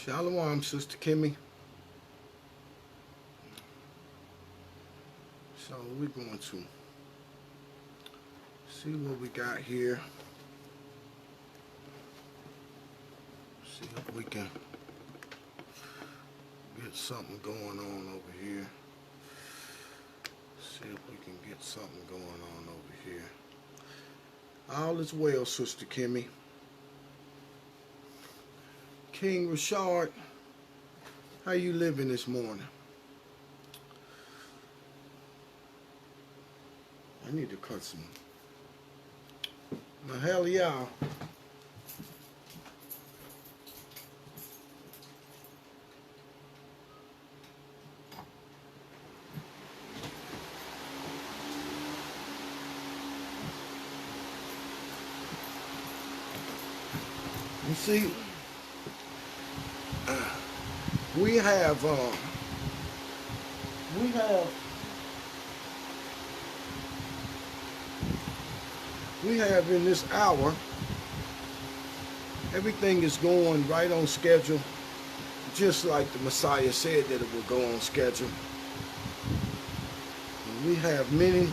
Shalom, Sister Kimmy. So we're going to see what we got here. See if we can get something going on over here. See if we can get something going on over here. All is well, Sister Kimmy. King Rashard, how you living this morning? I need to cut some. Now, hell y'all. You see, we have in this hour, everything is going right on schedule, just like the Messiah said that it would go on schedule. And we have many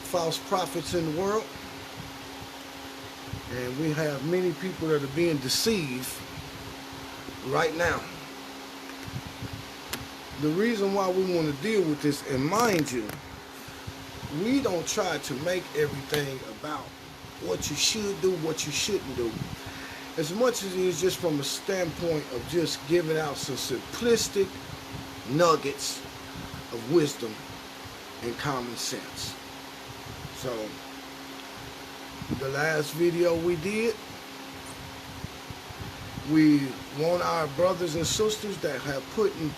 false prophets in the world, and we have many people that are being deceived right now. The reason why we want to deal with this, and mind you, we don't try to make everything about what you should do, what you shouldn't do, as much as it is just from a standpoint of just giving out some simplistic nuggets of wisdom and common sense. So, the last video we did, we want our brothers and sisters that have put in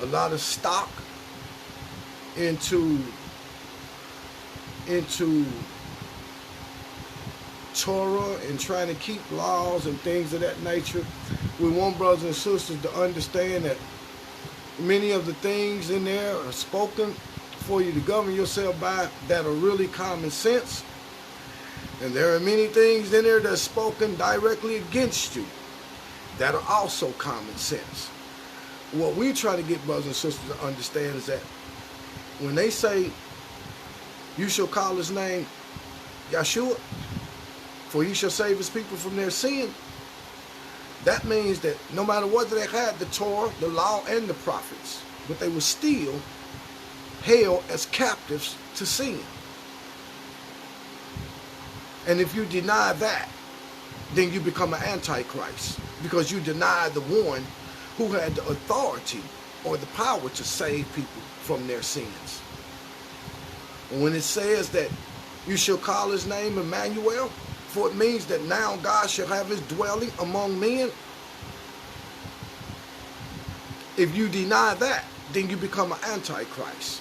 a lot of stock into Torah and trying to keep laws and things of that nature. We want brothers and sisters to understand that many of the things in there are spoken for you to govern yourself by that are really common sense. And there are many things in there that's spoken directly against you that are also common sense. What we try to get brothers and sisters to understand is that when they say, you shall call his name Yeshua, for he shall save his people from their sin, that means that no matter what they had, the Torah, the law, and the prophets, but they were still held as captives to sin. And if you deny that, then you become an antichrist, because you deny the one who had the authority or the power to save people from their sins. When it says that you shall call his name Emmanuel, for it means that now God shall have his dwelling among men. If you deny that, then you become an antichrist,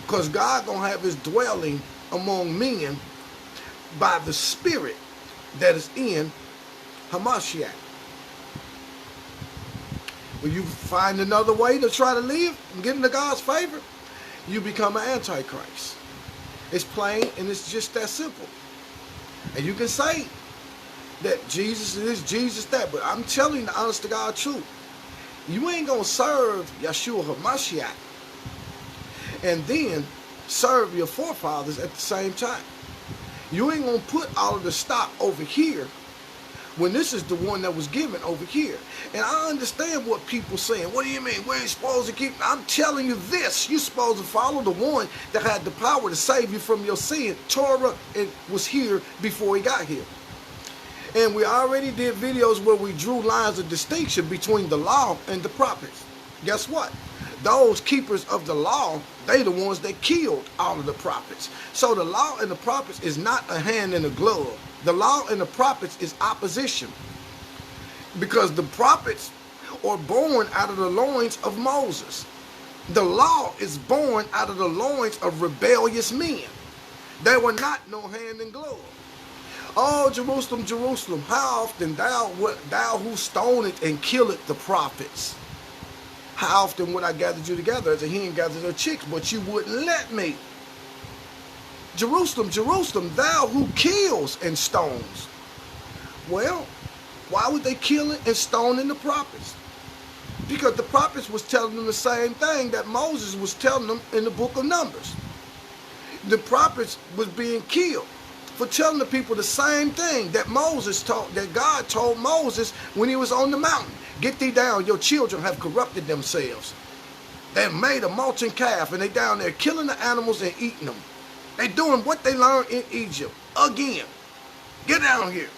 because God gonna have his dwelling among men by the Spirit that is in Hamashiach. When you find another way to try to live and get into God's favor, you become an antichrist. It's plain and it's just that simple. And you can say that Jesus is, Jesus that, but I'm telling you the honest to God truth. You ain't gonna serve Yeshua HaMashiach and then serve your forefathers at the same time. You ain't gonna put all of the stock over here when this is the one that was given over here. And I understand what people saying. What do you mean? We ain't supposed to keep? I'm telling you this. You're supposed to follow the one that had the power to save you from your sin. Torah was here before he got here. And we already did videos where we drew lines of distinction between the law and the prophets. Guess what? Those keepers of the law, they the ones that killed all of the prophets. So the law and the prophets is not a hand in a glove. The law and the prophets is opposition. Because the prophets are born out of the loins of Moses. The law is born out of the loins of rebellious men. They were not no hand in glove. Oh, Jerusalem, Jerusalem, how often thou who stonest and killest the prophets? How often would I gather you together as a hen gathers her chicks, but you wouldn't let me? Jerusalem, Jerusalem, thou who kills and stones. Well, Why was they killing and stoning the prophets? Because the prophets was telling them the same thing that Moses was telling them in the book of Numbers. The prophets was being killed for telling the people the same thing that God told Moses when he was on the mountain. Get thee down, your children have corrupted themselves. They made a molten calf and they down there killing the animals and eating them. They doing what they learned in Egypt again. Get down here.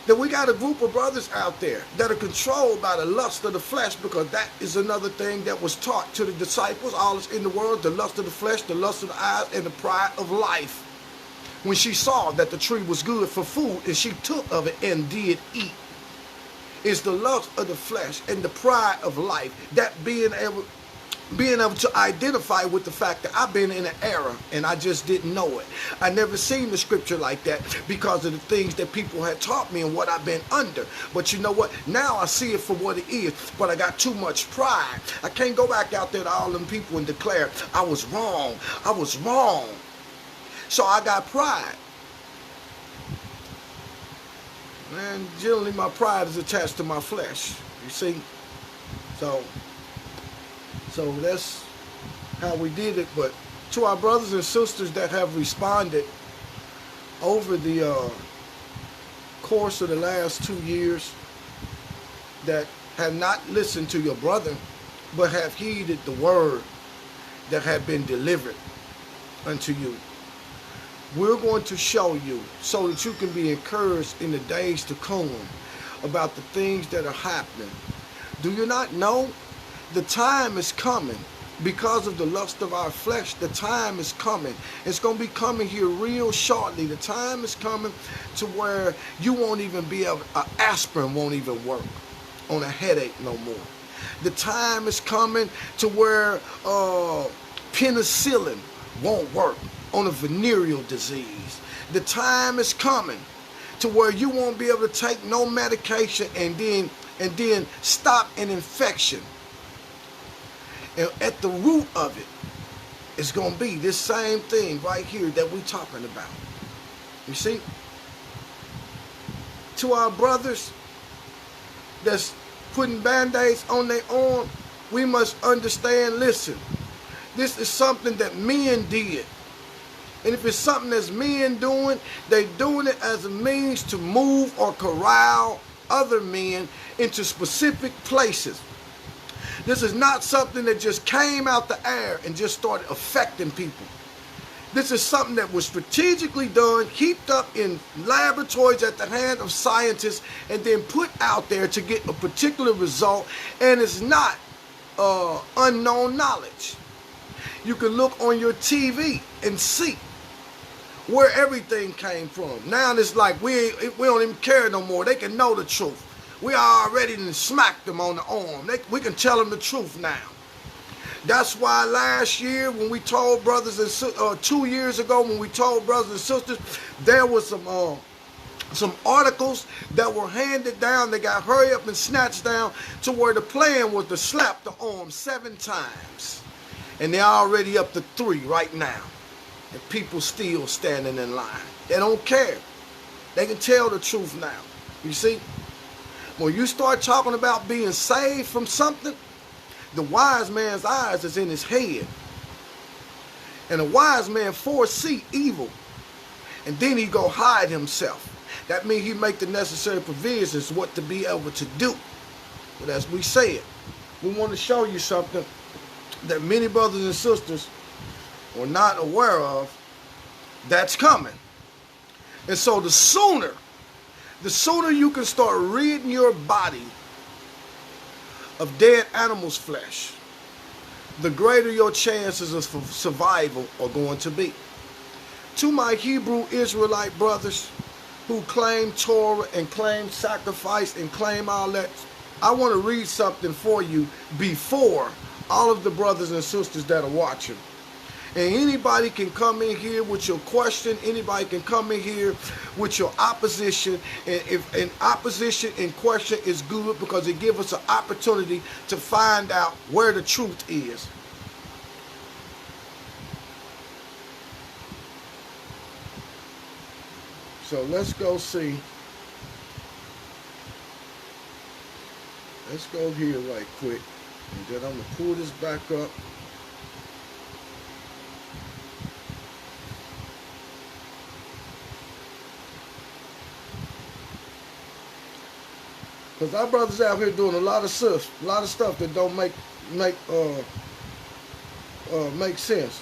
Then we got a group of brothers out there that are controlled by the lust of the flesh, because that is another thing that was taught to the disciples. All is in the world, the lust of the flesh, the lust of the eyes, and the pride of life. When she saw that the tree was good for food and she took of it and did eat. It's the lust of the flesh and the pride of life, that being able to identify with the fact that I've been in an era and I just didn't know it. I never seen the scripture like that because of the things that people had taught me and what I've been under. But you know what? Now I see it for what it is, but I got too much pride. I can't go back out there to all them people and declare I was wrong. I was wrong. So I got pride. Man, generally my pride is attached to my flesh. You see? So that's how we did it. But to our brothers and sisters that have responded over the course of the last 2 years, that have not listened to your brother, but have heeded the word that have been delivered unto you, we're going to show you so that you can be encouraged in the days to come about the things that are happening. Do you not know? The time is coming because of the lust of our flesh. The time is coming. It's going to be coming here real shortly. The time is coming to where you won't even be able, aspirin won't even work on a headache no more. The time is coming to where penicillin won't work on a venereal disease. The time is coming to where you won't be able to take no medication and then stop an infection. And at the root of it is going to be this same thing right here that we're talking about. You see? To our brothers that's putting band-aids on their arm, we must understand, listen, this is something that men did. And if it's something that's men doing, they're doing it as a means to move or corral other men into specific places. This is not something that just came out the air and just started affecting people. This is something that was strategically done, heaped up in laboratories at the hand of scientists, and then put out there to get a particular result. And it's not unknown knowledge. You can look on your TV and see where everything came from. Now it's like we don't even care no more. They can know the truth. We already done smacked them on the arm. We can tell them the truth now. That's why last year when we told brothers and sisters, 2 years ago when we told brothers and sisters, there was some articles that were handed down. They got hurry up and snatched down to where the plan was to slap the arm 7 times. And they're already up to 3 right now. And people still standing in line. They don't care. They can tell the truth now. You see? When you start talking about being saved from something, the wise man's eyes is in his head. And a wise man foresee evil. And then he go hide himself. That means he make the necessary provisions what to be able to do. But as we said, we want to show you something that many brothers and sisters are not aware of that's coming. And so the sooner you can start ridding your body of dead animals' flesh, the greater your chances of survival are going to be. To my Hebrew Israelite brothers who claim Torah and claim sacrifice and claim all that, I want to read something for you before all of the brothers and sisters that are watching. And anybody can come in here with your question. Anybody can come in here with your opposition. And if an opposition in question is good, because it gives us an opportunity to find out where the truth is. So let's go see Let's go here right quick. And then I'm going to pull this back up. Because our brothers out here doing a lot of stuff that don't make sense.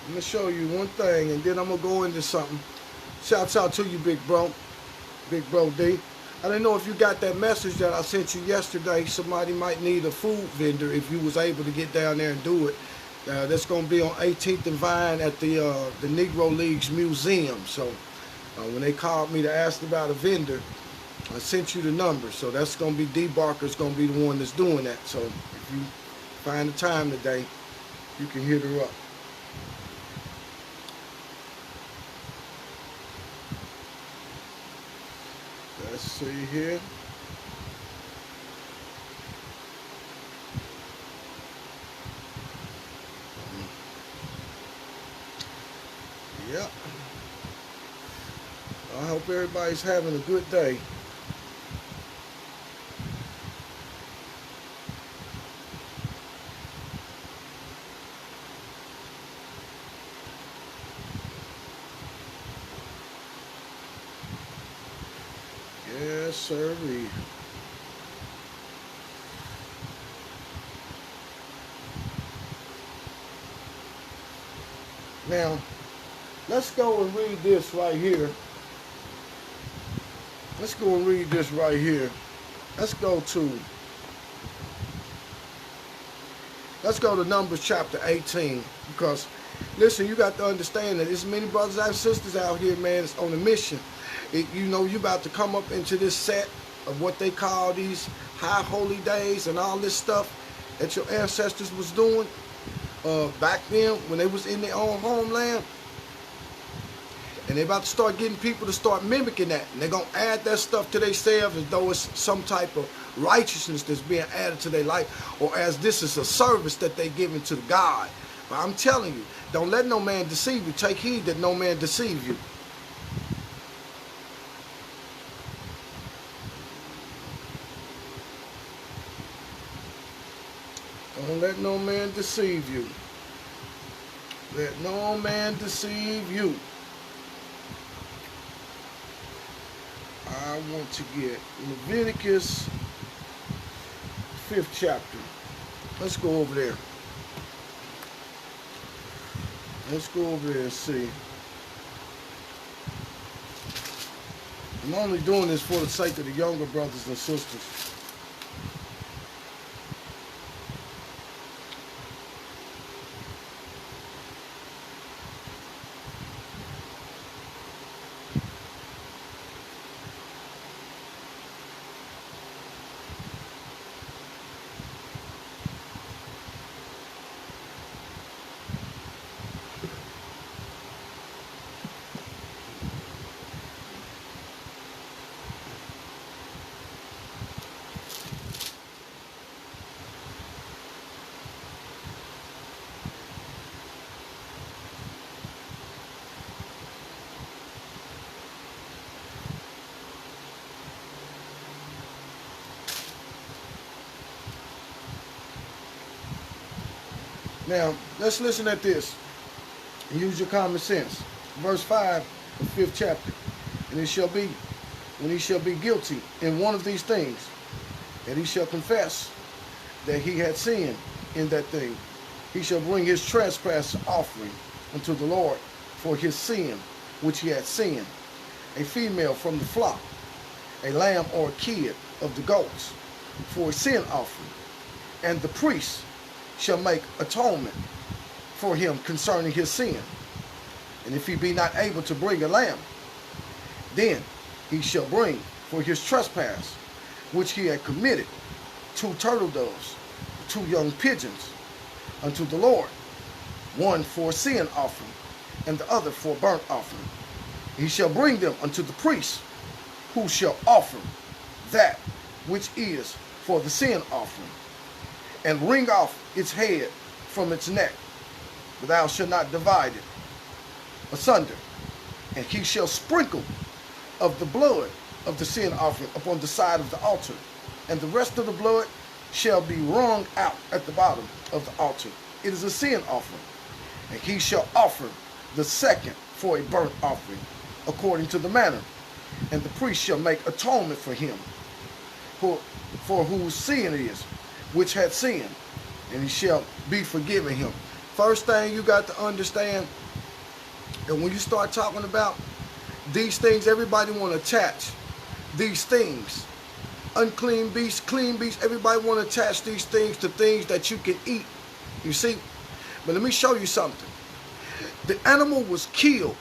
I'm going to show you one thing, and then I'm going to go into something. Shouts out to you, big bro D. I don't know if you got that message that I sent you yesterday. Somebody might need a food vendor if you was able to get down there and do it. That's going to be on 18th and Vine at the Negro Leagues Museum. So when they called me to ask about a vendor, I sent you the number. So that's going to be D. Barker's going to be the one that's doing that. So if you find the time today, you can hit her up. Let's see here. Yep. I hope everybody's having a good day. Yes, sir. Now, let's go and read this right here. Let's go and read this right here. Let's go to Numbers chapter 18. Because, listen, you got to understand that there's many brothers and sisters out here, man, that's on a mission. You know, you about to come up into this set of what they call these high holy days and all this stuff that your ancestors was doing back then when they was in their own homeland. And they about to start getting people to start mimicking that. And they're going to add that stuff to themselves as though it's some type of righteousness that's being added to their life, or as this is a service that they giving to God. But I'm telling you, don't let no man deceive you. Take heed that no man deceive you. Don't let no man deceive you. Let no man deceive you. I want to get Leviticus 5th chapter. Let's go over there. Let's go over there and see. I'm only doing this for the sake of the younger brothers and sisters. Now, let's listen at this and use your common sense. Verse 5 of 5th chapter. And it shall be, when he shall be guilty in one of these things, that he shall confess that he had sinned in that thing, he shall bring his trespass offering unto the Lord for his sin which he had sinned, a female from the flock, a lamb or a kid of the goats, for a sin offering. And the priest shall make atonement for him concerning his sin. And if he be not able to bring a lamb, then he shall bring for his trespass, which he had committed, 2 turtle doves, 2 young pigeons, unto the Lord, one for a sin offering, and the other for a burnt offering. He shall bring them unto the priest, who shall offer that which is for the sin offering, and wring off its head from its neck, but thou shalt not divide it asunder. And he shall sprinkle of the blood of the sin offering upon the side of the altar, and the rest of the blood shall be wrung out at the bottom of the altar. It is a sin offering. And he shall offer the second for a burnt offering, according to the manner. And the priest shall make atonement for him, for whose sin it is, which had sinned, and he shall be forgiven him. First thing you got to understand, and when you start talking about these things, everybody want to attach these things. Unclean beasts, clean beasts, everybody want to attach these things to things that you can eat. You see? But let me show you something. The animal was killed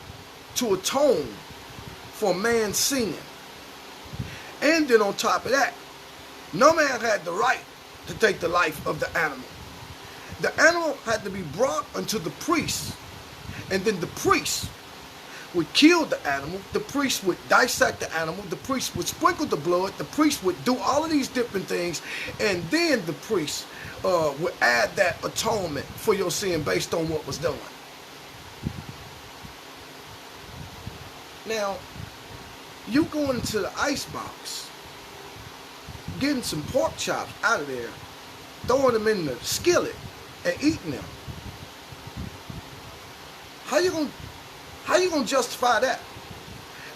to atone for man's sin. And then on top of that, no man had the right to take the life of the animal. The animal had to be brought unto the priest. And then the priest would kill the animal. The priest would dissect the animal. The priest would sprinkle the blood. The priest would do all of these different things. And then the priest would add that atonement for your sin based on what was done. Now, you going into the icebox, getting some pork chops out of there, throwing them in the skillet and eating them. How you gonna justify that?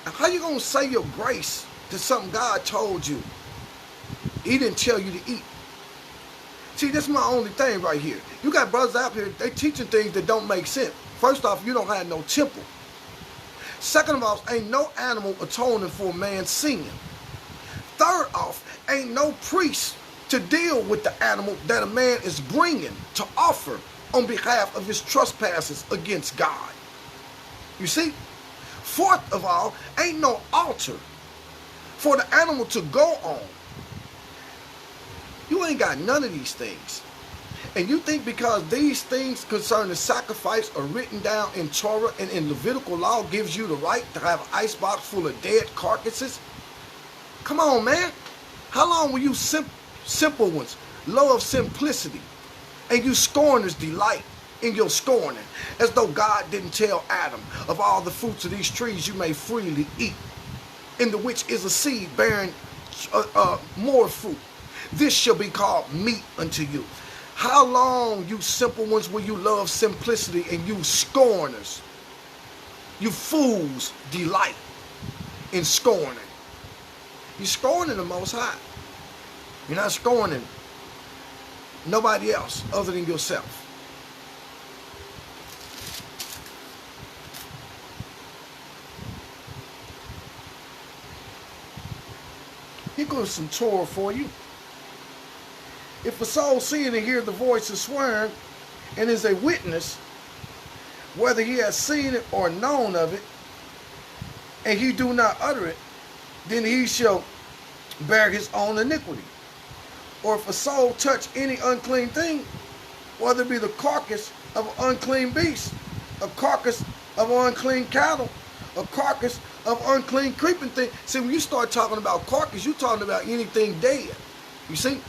And how you gonna say your grace to something God told you He didn't tell you to eat? See, this is my only thing right here. You got brothers out here, they teaching things that don't make sense. First off, you don't have no temple. Second of all, ain't no animal atoning for man's sin. Third off, ain't no priest to deal with the animal that a man is bringing to offer on behalf of his trespasses against God. You see? Fourth of all, ain't no altar for the animal to go on. You ain't got none of these things. And you think because these things concerning sacrifice are written down in Torah and in Levitical law gives you the right to have an icebox full of dead carcasses? Come on, man. How long were you simple ones, low of simplicity, and you scorners delight in your scorning, as though God didn't tell Adam, of all the fruits of these trees you may freely eat, in the which is a seed bearing more fruit. This shall be called meat unto you. How long, you simple ones, will you love simplicity and you scorners, you fools, delight in scorning? You're scorning the Most High. You're not scorning nobody else other than yourself. Here goes some Torah for you. If a soul sin and hear the voice of swearing and is a witness, whether he has seen it or known of it, and he do not utter it, then he shall bear his own iniquity. Or if a soul touch any unclean thing, whether it be the carcass of an unclean beast, a carcass of an unclean cattle, a carcass of unclean creeping thing. See, when you start talking about carcass, you're talking about anything dead. You see?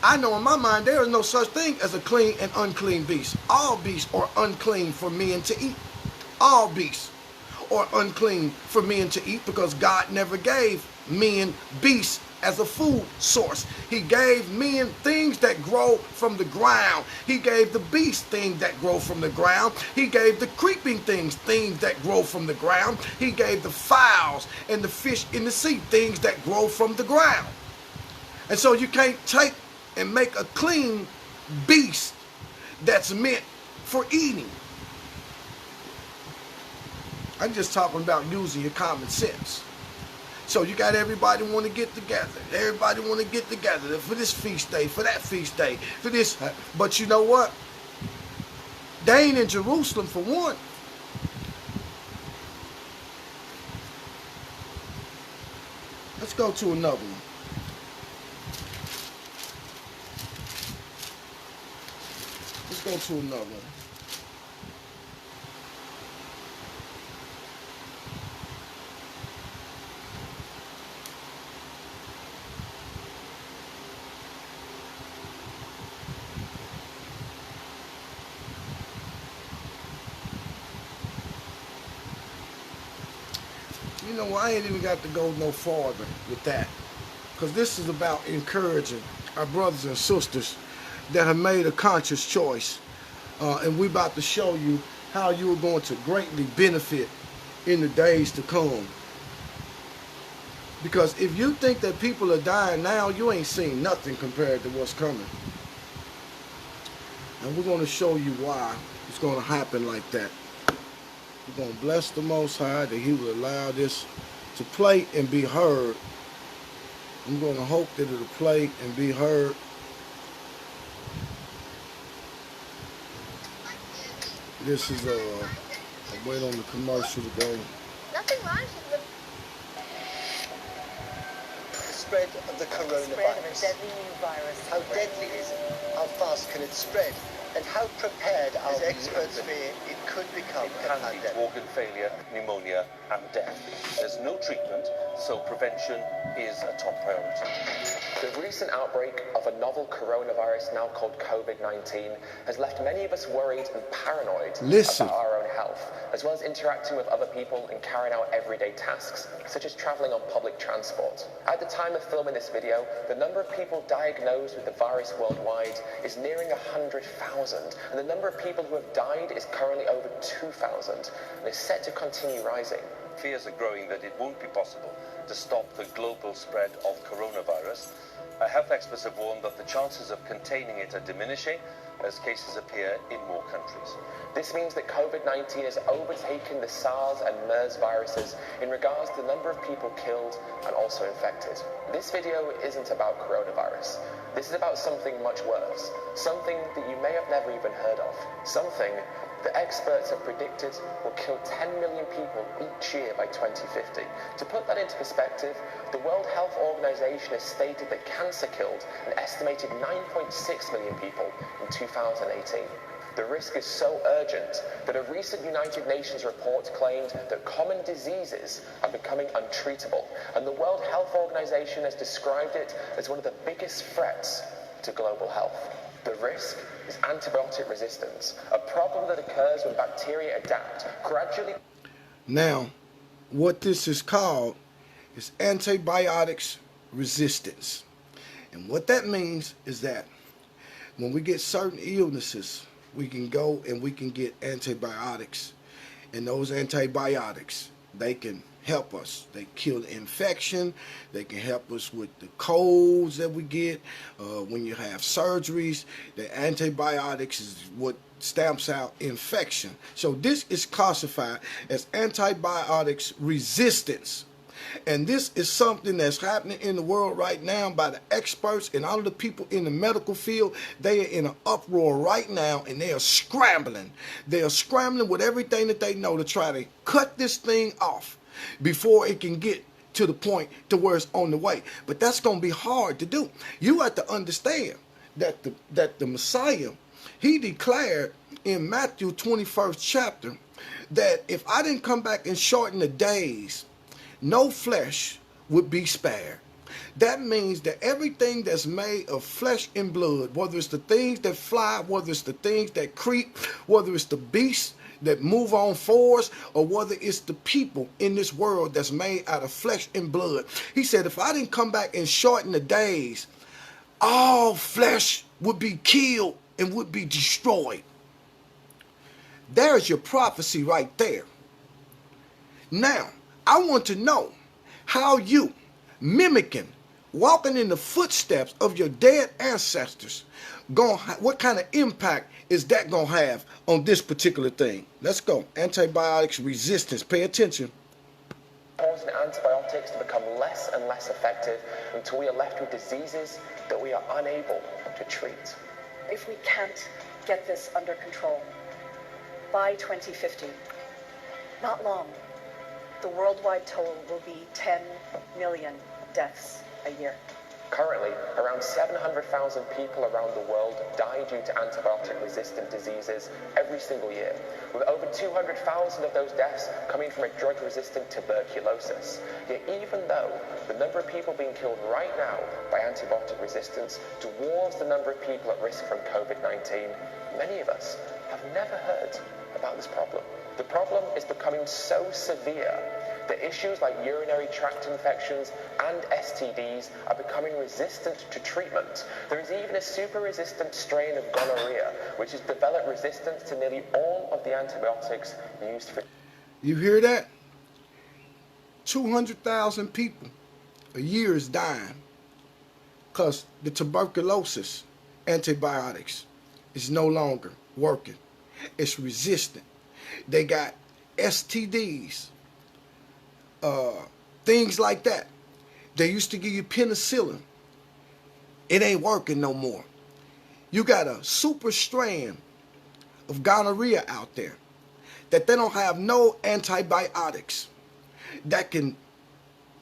I know in my mind there is no such thing as a clean and unclean beast. All beasts are unclean for men to eat. All beasts are unclean for men to eat because God never gave men beasts as a food source. He gave men things that grow from the ground. He gave the beasts things that grow from the ground. He gave the creeping things that grow from the ground. He gave the fowls and the fish in the sea things that grow from the ground. And so you can't take and make a clean beast that's meant for eating. I'm just talking about using your common sense. So you got everybody want to get together. Everybody want to get together for this feast day, for that feast day, for this. But you know what? They ain't in Jerusalem for one. Let's go to another one. Let's go to another one. You know, I ain't even got to go no farther with that. Because this is about encouraging our brothers and sisters that have made a conscious choice. And we're about to show you how you are going to greatly benefit in the days to come. Because if you think that people are dying now, you ain't seen nothing compared to what's coming. And we're going to show you why it's going to happen like that. We're going to bless the Most High that He will allow this to play and be heard. I'm going to hope that it'll play and be heard. This is I'll wait on the commercial to go. Nothing rhymes with The spread of the coronavirus. deadly new virus. How deadly is it? How fast can it spread? And how prepared are experts fear it could become a Can lead to pandemic? organ failure, pneumonia, and death. There's no treatment, so prevention is a top priority. The recent outbreak of a novel coronavirus, now called COVID-19, has left many of us worried and paranoid Listen. about our own health, as well as interacting with other people and carrying out everyday tasks, such as traveling on public transport. At the time of filming this video, the number of people diagnosed with the virus worldwide is nearing 100,000, and the number of people who have died is currently over 2,000, and is set to continue rising. Fears are growing that it won't be possible to stop the global spread of coronavirus. Health experts have warned that the chances of containing it are diminishing as cases appear in more countries. This means that COVID-19 has overtaken the SARS and MERS viruses in regards to the number of people killed and also infected. This video isn't about coronavirus. This is about something much worse, something that you may have never even heard of, something that experts have predicted will kill 10 million people each year by 2050. To put that into perspective, the World Health Organization has stated that cancer killed an estimated 9.6 million people in 2018. The risk is so urgent that a recent United Nations report claimed that common diseases are becoming untreatable, and the World Health Organization has described it as one of the biggest threats to global health. The risk is antibiotic resistance, a problem that occurs when bacteria adapt gradually. Now, what this is called is antibiotics resistance. And what that means is that when we get certain illnesses, we can go and we can get antibiotics. And those antibiotics, they can help us. They kill the infection. They can help us with the colds that we get when you have surgeries. The antibiotics is what stamps out infection. So this is classified as antibiotics resistance. And this is something that's happening in the world right now by the experts and all of the people in the medical field. They are in an uproar right now, and they are scrambling. They are scrambling with everything that they know to try to cut this thing off before it can get to the point to where it's on the way. But that's going to be hard to do. You have to understand that the Messiah, he declared in Matthew 21st chapter that if I didn't come back and shorten the days, no flesh would be spared. That means that everything that's made of flesh and blood, whether it's the things that fly, whether it's the things that creep, whether it's the beasts that move on fours, or whether it's the people in this world that's made out of flesh and blood. He said, if I didn't come back and shorten the days, all flesh would be killed and would be destroyed. There's your prophecy right there. Now, I want to know how you, mimicking, walking in the footsteps of your dead ancestors, what kind of impact is that going to have on this particular thing? Let's go. Antibiotics resistance. Pay attention. Causing antibiotics to become less and less effective until we are left with diseases that we are unable to treat. If we can't get this under control by 2050, not long, the worldwide total will be 10 million deaths a year. Currently, around 700,000 people around the world die due to antibiotic-resistant diseases every single year, with over 200,000 of those deaths coming from a drug-resistant tuberculosis. Yet even though the number of people being killed right now by antibiotic resistance dwarfs the number of people at risk from COVID-19, many of us have never heard about this problem. The problem is becoming so severe that issues like urinary tract infections and STDs are becoming resistant to treatment. There is even a super-resistant strain of gonorrhea, which has developed resistance to nearly all of the antibiotics used for... You hear that? 200,000 people a year is dying because the tuberculosis antibiotics is no longer working. It's resistant. They got STDs, things like that. They used to give you penicillin. It ain't working no more. You got a super strand of gonorrhea out there that they don't have no antibiotics that can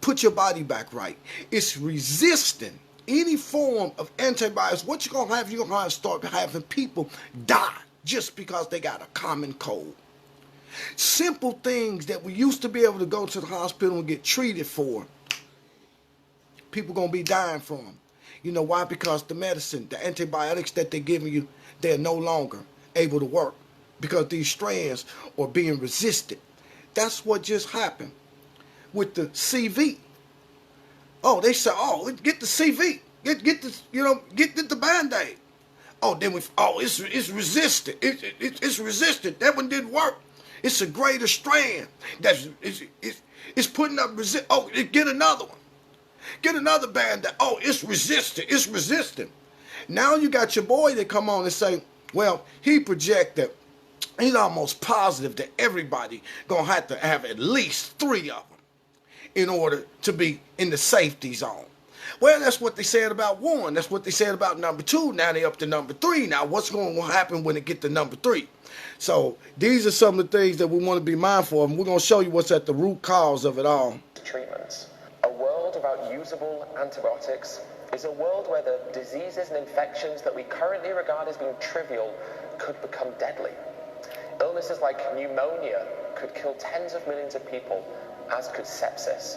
put your body back right. It's resistant. Any form of antibiotics, what you're going to start having people die just because they got a common cold. Simple things that we used to be able to go to the hospital and get treated for, people going to be dying from them. You know why? Because the medicine, the antibiotics that they're giving you, they're no longer able to work because these strands are being resisted. That's what just happened with the CV. Oh, they said, oh, get the CV, get the Band-Aid. Oh, then it's resistant. It's resistant. That one didn't work. It's a greater strand. It's putting up resist. Oh, get another one. Get another Band-Aid. Oh, it's resistant. It's resistant. Now you got your boy that come on and say, well, he projected, he's almost positive that everybody gonna have to have at least 3 of them in order to be in the safety zone. Well, that's what they said about 1. That's what they said about number 2. Now they up to number 3. Now what's going to happen when it get to number 3? So these are some of the things that we want to be mindful of, and we're going to show you what's at the root cause of it all. Treatments. A world without usable antibiotics is a world where the diseases and infections that we currently regard as being trivial could become deadly. Illnesses like pneumonia could kill tens of millions of people, as could sepsis.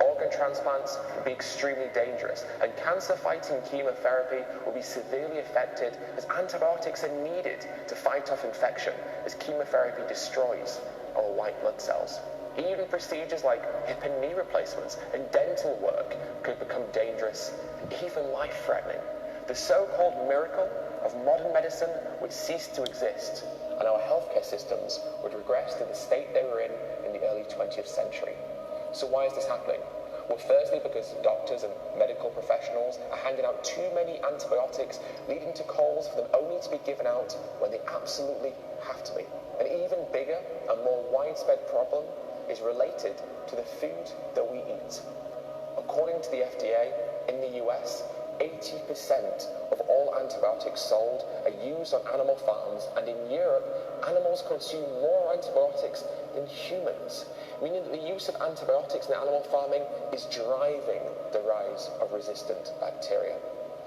Organ transplants would be extremely dangerous, and cancer-fighting chemotherapy will be severely affected as antibiotics are needed to fight off infection, as chemotherapy destroys our white blood cells. Even procedures like hip and knee replacements and dental work could become dangerous and even life-threatening. The so-called miracle of modern medicine would cease to exist, and our healthcare systems would regress to the state they were in the early 20th century. So why is this happening? Well, firstly, because doctors and medical professionals are handing out too many antibiotics, leading to calls for them only to be given out when they absolutely have to be. An even bigger and more widespread problem is related to the food that we eat. According to the FDA, in the US, 80% of all antibiotics sold are used on animal farms, and in Europe, animals consume more antibiotics than humans, meaning that the use of antibiotics in animal farming is driving the rise of resistant bacteria.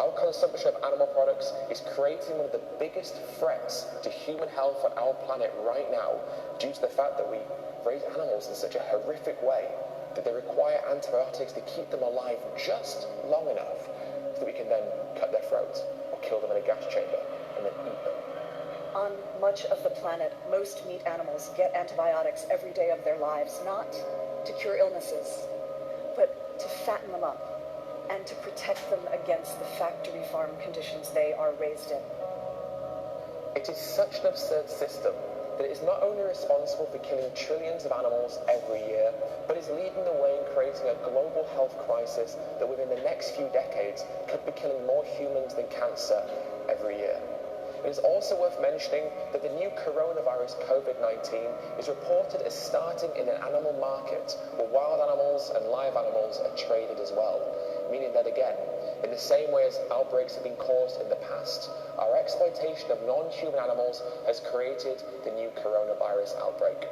Our consumption of animal products is creating one of the biggest threats to human health on our planet right now, due to the fact that we raise animals in such a horrific way that they require antibiotics to keep them alive just long enough so that we can then cut their throats or kill them in a gas chamber and then eat them. On much of the planet, most meat animals get antibiotics every day of their lives, not to cure illnesses, but to fatten them up and to protect them against the factory farm conditions they are raised in. It is such an absurd system that it is not only responsible for killing trillions of animals every year, but is leading the way in creating a global health crisis that within the next few decades could be killing more humans than cancer every year. It is also worth mentioning that the new coronavirus COVID-19 is reported as starting in an animal market where wild animals and live animals are traded as well, meaning that again, in the same way as outbreaks have been caused in the past, our exploitation of non-human animals has created the new coronavirus outbreak.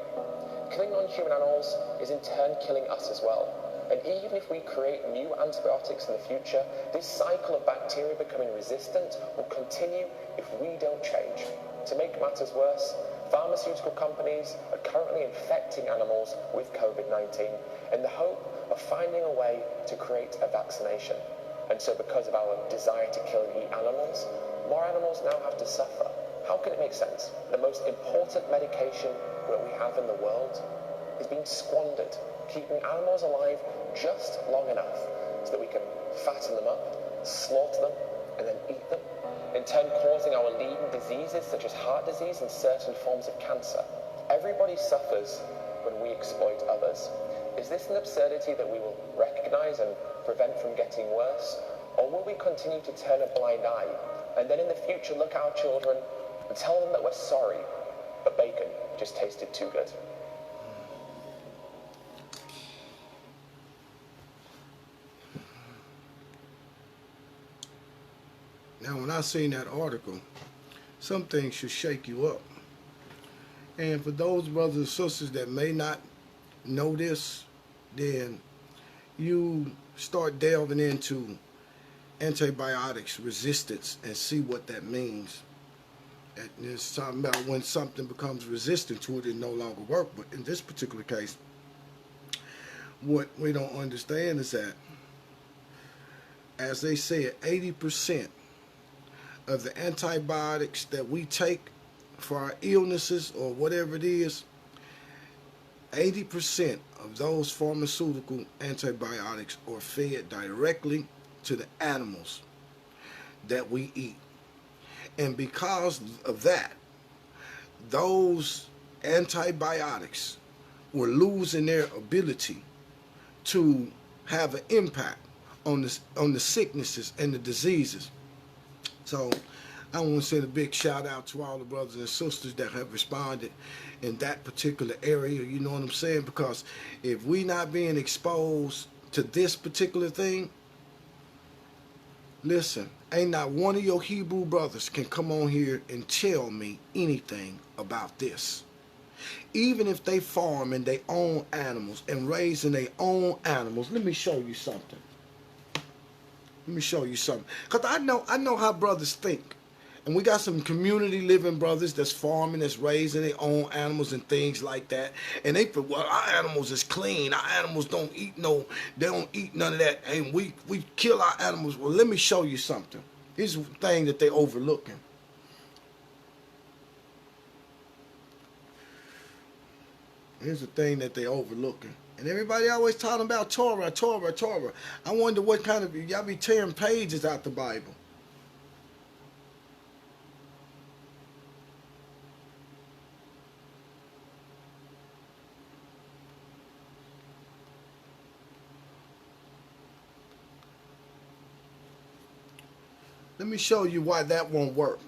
Killing non-human animals is in turn killing us as well. And even if we create new antibiotics in the future, this cycle of bacteria becoming resistant will continue if we don't change. To make matters worse, pharmaceutical companies are currently infecting animals with COVID-19 in the hope of finding a way to create a vaccination. And so because of our desire to kill and eat animals, more animals now have to suffer. How can it make sense? The most important medication that we have in the world is being squandered, keeping animals alive just long enough so that we can fatten them up, slaughter them, and then eat them, in turn causing our leading diseases such as heart disease and certain forms of cancer. Everybody suffers when we exploit others. Is this an absurdity that we will recognize and prevent from getting worse? Or will we continue to turn a blind eye and then in the future look at our children and tell them that we're sorry, but bacon just tasted too good? Now, when I seen that article, some things should shake you up. And for those brothers and sisters that may not know this, then you start delving into antibiotics resistance and see what that means. And it's talking about when something becomes resistant to it, it no longer works. But in this particular case, what we don't understand is that, as they said, 80% of the antibiotics that we take for our illnesses or whatever it is, 80% of those pharmaceutical antibiotics are fed directly to the animals that we eat. And because of that, those antibiotics were losing their ability to have an impact on the sicknesses and the diseases. So I want to send a big shout out to all the brothers and sisters that have responded in that particular area, you know what I'm saying? Because if we not being exposed to this particular thing, listen, ain't not one of your Hebrew brothers can come on here and tell me anything about this. Even if they farming their own animals and raising their own animals, let me show you something. Let me show you something. Because I know how brothers think. And we got some community living brothers that's farming, that's raising their own animals and things like that. And they feel, well, our animals is clean. Our animals don't eat they don't eat none of that. And we kill our animals. Well, let me show you something. Here's the thing that they're overlooking. Here's the thing that they're overlooking. And everybody always talking about Torah, Torah, Torah. I wonder what kind of, y'all be tearing pages out the Bible. Let me show you why that won't work.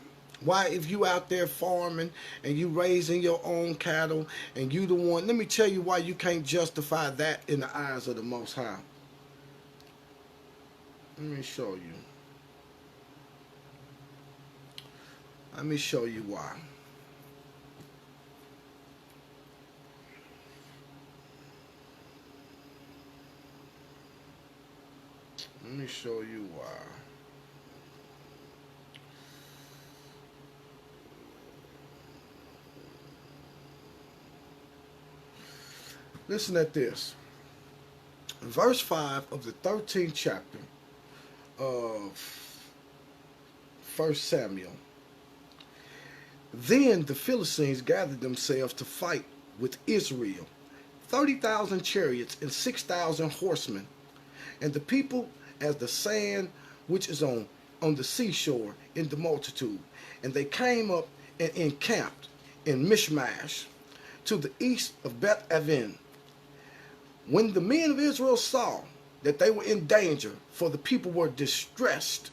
Why, if you out there farming and you raising your own cattle and you the one, let me tell you why you can't justify that in the eyes of the Most High. Let me show you. Let me show you why. Let me show you why. Listen at this. Verse 5 of the 13th chapter of 1 Samuel. Then the Philistines gathered themselves to fight with Israel, 30,000 chariots and 6,000 horsemen, and the people as the sand which is on the seashore in the multitude. And they came up and encamped in Mishmash to the east of Beth-aven. When the men of Israel saw that they were in danger, for the people were distressed,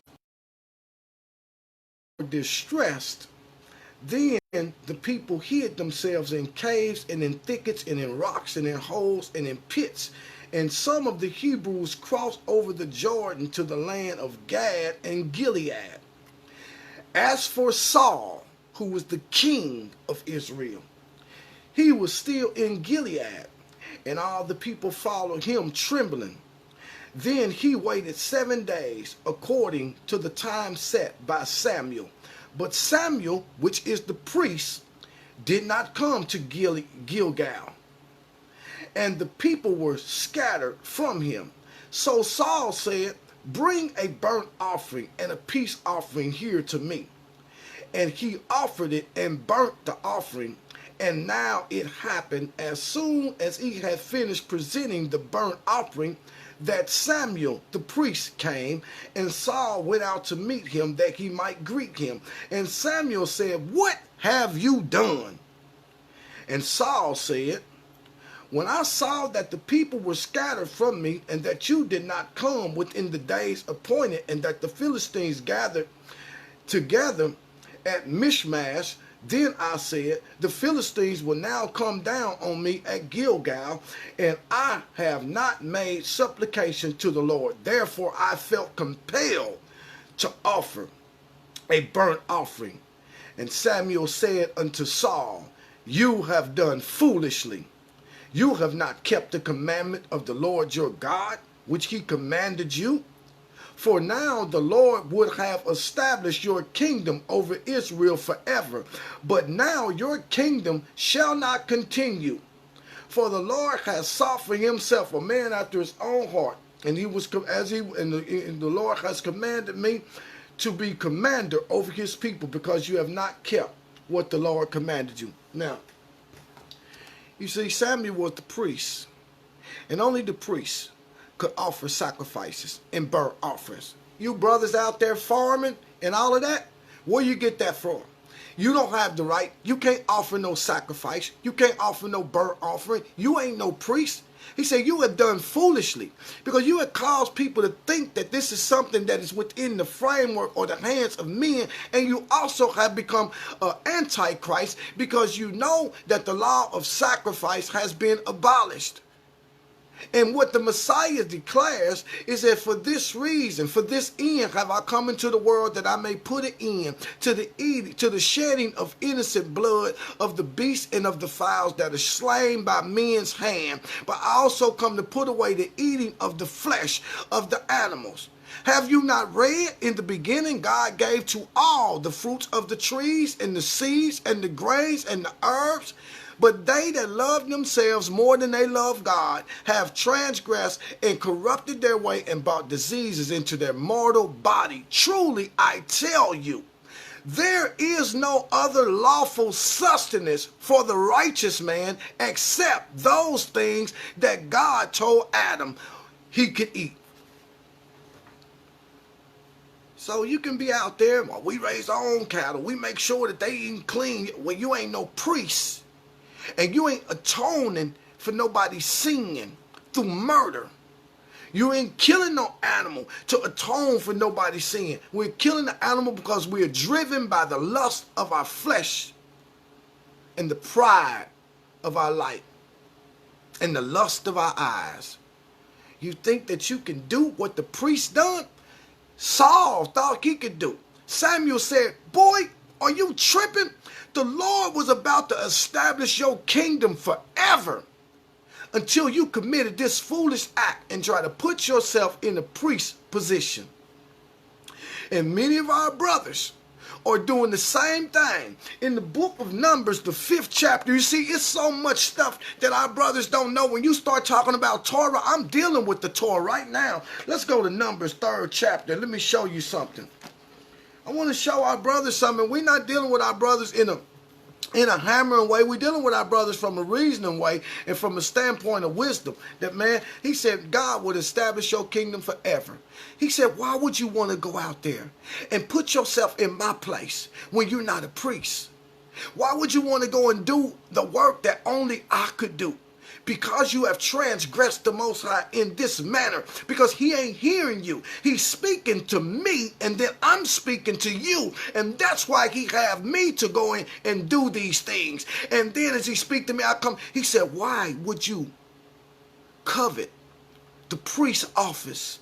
then the people hid themselves in caves and in thickets and in rocks and in holes and in pits. And some of the Hebrews crossed over the Jordan to the land of Gad and Gilead. As for Saul, who was the king of Israel, he was still in Gilead, and all the people followed him trembling. Then he waited 7 days according to the time set by Samuel. But Samuel, which is the priest, did not come to Gilgal. And the people were scattered from him. So Saul said, bring a burnt offering and a peace offering here to me. And he offered it and burnt the offering And now it happened as soon as he had finished presenting the burnt offering that Samuel the priest came, and Saul went out to meet him that he might greet him. And Samuel said, "What have you done?" And Saul said, "When I saw that the people were scattered from me, and that you did not come within the days appointed, and that the Philistines gathered together at Michmash, then I said, the Philistines will now come down on me at Gilgal, and I have not made supplication to the Lord. Therefore I felt compelled to offer a burnt offering." And Samuel said unto Saul, "You have done foolishly. You have not kept the commandment of the Lord your God, which he commanded you. For now the Lord would have established your kingdom over Israel forever. But now your kingdom shall not continue. For the Lord has sought for himself a man after his own heart, and the Lord has commanded me to be commander over his people, because you have not kept what the Lord commanded you." Now, you see, Samuel was the priest, and only the priest could offer sacrifices and burnt offerings. You brothers out there farming and all of that, where you get that from? You don't have the right. You can't offer no sacrifice. You can't offer no burnt offering. You ain't no priest. He said, "You have done foolishly, because you have caused people to think that this is something that is within the framework or the hands of men, and you also have become an antichrist, because you know that the law of sacrifice has been abolished." And what the Messiah declares is that for this reason, for this end have I come into the world, that I may put an end to the eating, to the shedding of innocent blood of the beasts and of the fowls that are slain by men's hand. But I also come to put away the eating of the flesh of the animals. Have you not read, in the beginning God gave to all the fruits of the trees and the seeds and the grains and the herbs? But they that love themselves more than they love God have transgressed and corrupted their way, and brought diseases into their mortal body. Truly I tell you, there is no other lawful sustenance for the righteous man except those things that God told Adam he could eat. So you can be out there, well, we raise our own cattle, we make sure that they eat clean. Well, you ain't no priest. And you ain't atoning for nobody's sin through murder. You ain't killing no animal to atone for nobody's sin. We're killing the animal because we're driven by the lust of our flesh and the pride of our life and the lust of our eyes. You think that you can do what the priest done? Saul thought he could do. Samuel said, "Boy, are you tripping? The Lord was about to establish your kingdom forever, until you committed this foolish act and try to put yourself in a priest position." And many of our brothers are doing the same thing. In the book of Numbers, the 5th chapter, you see, it's so much stuff that our brothers don't know. When you start talking about Torah, I'm dealing with the Torah right now. Let's go to Numbers 3rd chapter. Let me show you something. I want to show our brothers something. We're not dealing with our brothers in a hammering way. We're dealing with our brothers from a reasoning way and from a standpoint of wisdom. That, man, he said God would establish your kingdom forever. He said, why would you want to go out there and put yourself in my place when you're not a priest? Why would you want to go and do the work that only I could do? Because you have transgressed the Most High in this manner. Because he ain't hearing you. He's speaking to me, and then I'm speaking to you. And that's why he have me to go in and do these things. And then as he speak to me, I come. He said, why would you covet the priest's office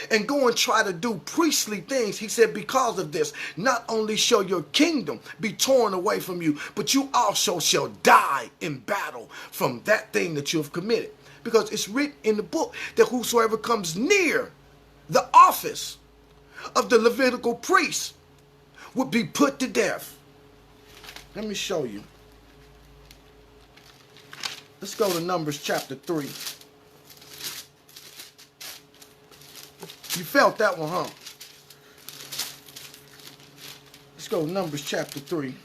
and go and try to do priestly things? He said, because of this, not only shall your kingdom be torn away from you, but you also shall die in battle from that thing that you have committed. Because it's written in the book that whosoever comes near the office of the Levitical priest would be put to death. Let me show you. Let's go to Numbers chapter 3. You felt that one, huh? Let's go to Numbers chapter 3.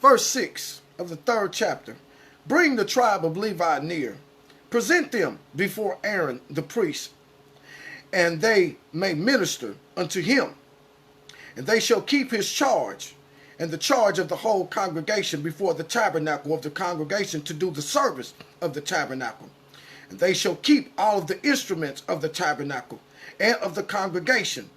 Verse 6 of the 3rd chapter. Bring the tribe of Levi near. Present them before Aaron the priest, and they may minister unto him. And they shall keep his charge, and the charge of the whole congregation before the tabernacle of the congregation to do the service of the tabernacle. And they shall keep all of the instruments of the tabernacle and of the congregation,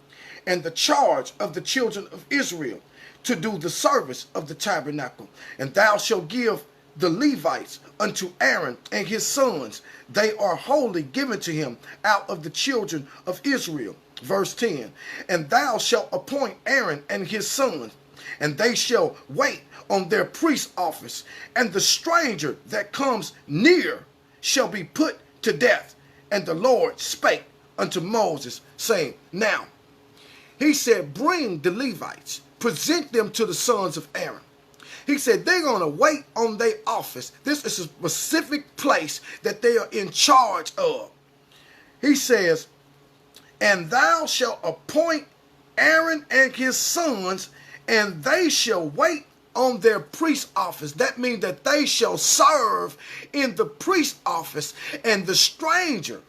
and the charge of the children of Israel to do the service of the tabernacle. And thou shalt give the Levites unto Aaron and his sons. They are wholly given to him out of the children of Israel. Verse 10. And thou shalt appoint Aaron and his sons, and they shall wait on their priest office. And the stranger that comes near shall be put to death. And the Lord spake unto Moses, saying, now, he said, bring the Levites, present them to the sons of Aaron. He said they're going to wait on their office. This is a specific place that they are in charge of. He says, and thou shalt appoint Aaron and his sons, and they shall wait on their priest office. That means that they shall serve in the priest office. And the stranger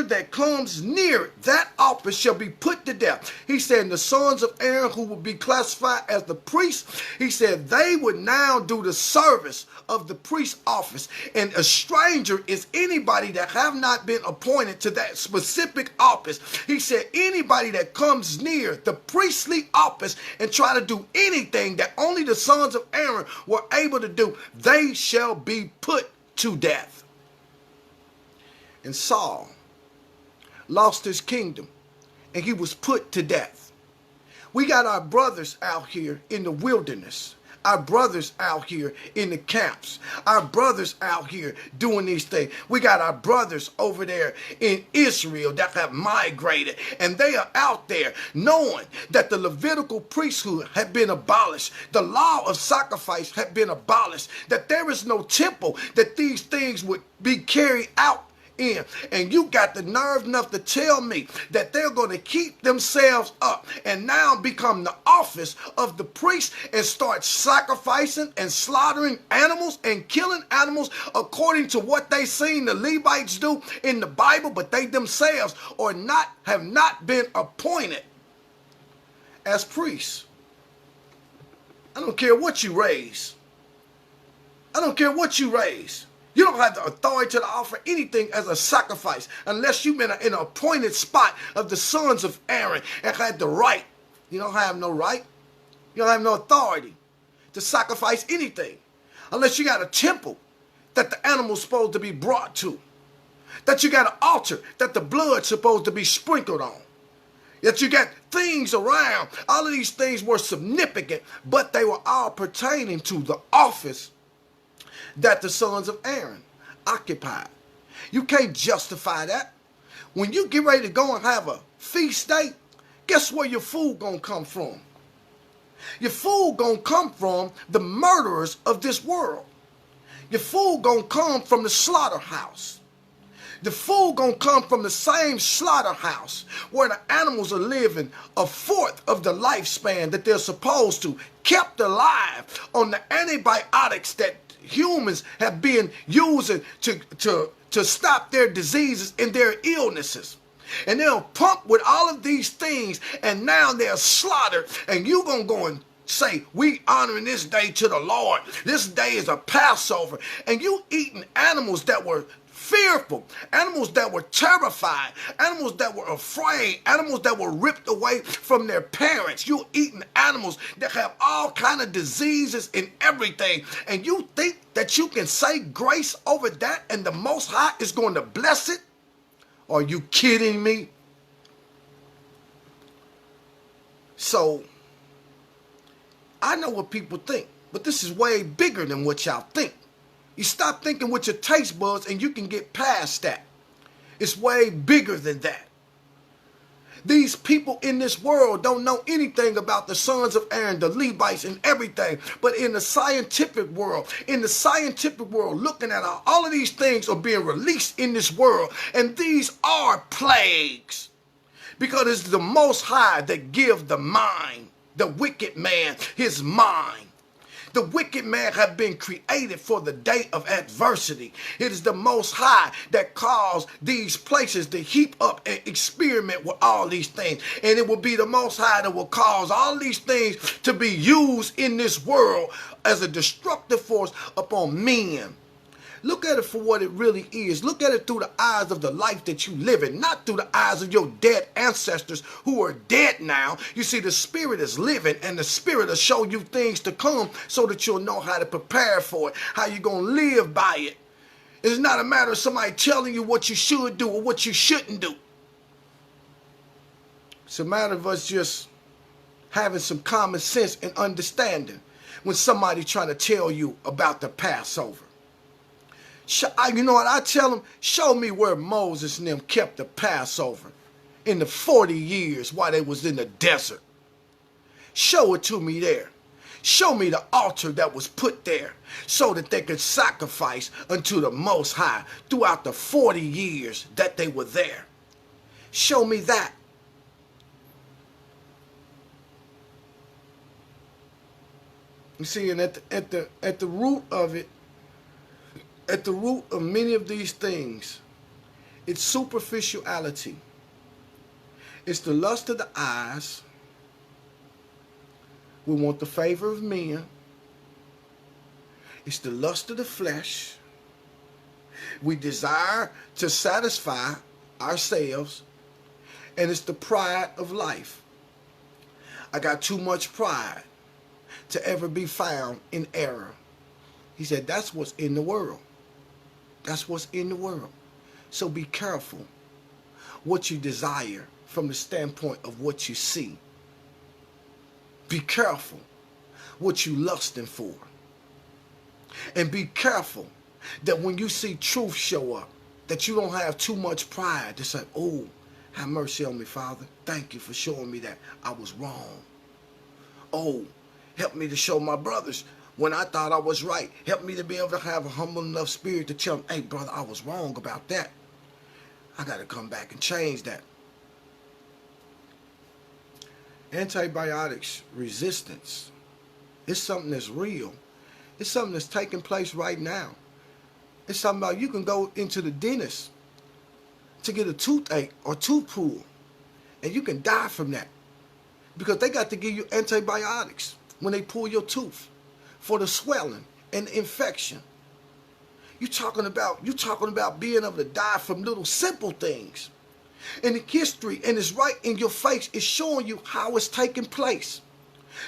that comes near that office shall be put to death. He said the sons of Aaron, who would be classified as the priests, he said they would now do the service of the priest office. And a stranger is anybody that have not been appointed to that specific office. He said anybody that comes near the priestly office and try to do anything that only the sons of Aaron were able to do, they shall be put to death. And Saul lost his kingdom, and he was put to death. We got our brothers out here in the wilderness, our brothers out here in the camps, our brothers out here doing these things. We got our brothers over there in Israel that have migrated, and they are out there knowing that the Levitical priesthood had been abolished. The law of sacrifice had been abolished, that there is no temple, that these things would be carried out in. And you got the nerve enough to tell me that they're going to keep themselves up and now become the office of the priest and start sacrificing and slaughtering animals and killing animals according to what they seen the Levites do in the Bible, but they themselves have not been appointed as priests. I don't care what you raise. I don't care what you raise. You don't have the authority to offer anything as a sacrifice unless you've been in an appointed spot of the sons of Aaron and had the right. You don't have no right. You don't have no authority to sacrifice anything unless you got a temple that the animal's supposed to be brought to, that you got an altar that the blood's supposed to be sprinkled on, that you got things around. All of these things were significant, but they were all pertaining to the office that the sons of Aaron occupied. You can't justify that. When you get ready to go and have a feast day, guess where your food gonna come from? Your food gonna come from the murderers of this world. Your food gonna come from the slaughterhouse. The food gonna come from the same slaughterhouse where the animals are living a fourth of the lifespan that they're supposed to, kept alive on the antibiotics that humans have been using to stop their diseases and their illnesses. And they'll pump with all of these things, and now they're slaughtered, and you're going to go and say, we honoring this day to the Lord. This day is a Passover. And you eating animals that were fearful, animals that were terrified, animals that were afraid, animals that were ripped away from their parents. You're eating animals that have all kind of diseases and everything, and you think that you can say grace over that and the Most High is going to bless it? Are you kidding me? So I know what people think, but this is way bigger than what y'all think. You stop thinking with your taste buds and you can get past that. It's way bigger than that. These people in this world don't know anything about the sons of Aaron, the Levites and everything. But in the scientific world, looking at all of these things are being released in this world. And these are plagues. Because it's the Most High that give the mind the wicked man his mind. The wicked man have been created for the day of adversity. It is the Most High that caused these places to heap up and experiment with all these things. And it will be the Most High that will cause all these things to be used in this world as a destructive force upon men. Look at it for what it really is. Look at it through the eyes of the life that you live in, not through the eyes of your dead ancestors who are dead now. You see, the spirit is living, and the spirit will show you things to come so that you'll know how to prepare for it, how you're going to live by it. It's not a matter of somebody telling you what you should do or what you shouldn't do. It's a matter of us just having some common sense and understanding when somebody's trying to tell you about the Passover. You know what I tell them? Show me where Moses and them kept the Passover in the 40 years while they was in the desert. Show it to me there. Show me the altar that was put there so that they could sacrifice unto the Most High throughout the 40 years that they were there. Show me that. You see, and at the root of it, at the root of many of these things, it's superficiality. It's the lust of the eyes. We want the favor of men. It's the lust of the flesh. We desire to satisfy ourselves. And it's the pride of life. I got too much pride to ever be found in error. He said, that's what's in the world. That's what's in the world. So be careful what you desire from the standpoint of what you see. Be careful what you lusting for. And be careful that when you see truth show up, that you don't have too much pride to say, oh, have mercy on me, Father. Thank you for showing me that I was wrong. Oh, help me to show my brothers when I thought I was right. Help me to be able to have a humble enough spirit to tell them, hey, brother, I was wrong about that. I got to come back and change that. Antibiotics resistance. It's something that's real. It's something that's taking place right now. It's something about you can go into the dentist to get a toothache or tooth pull, and you can die from that because they got to give you antibiotics when they pull your tooth for the swelling and the infection. You're talking about being able to die from little simple things. And the history, and it's right in your face, it's showing you how it's taking place.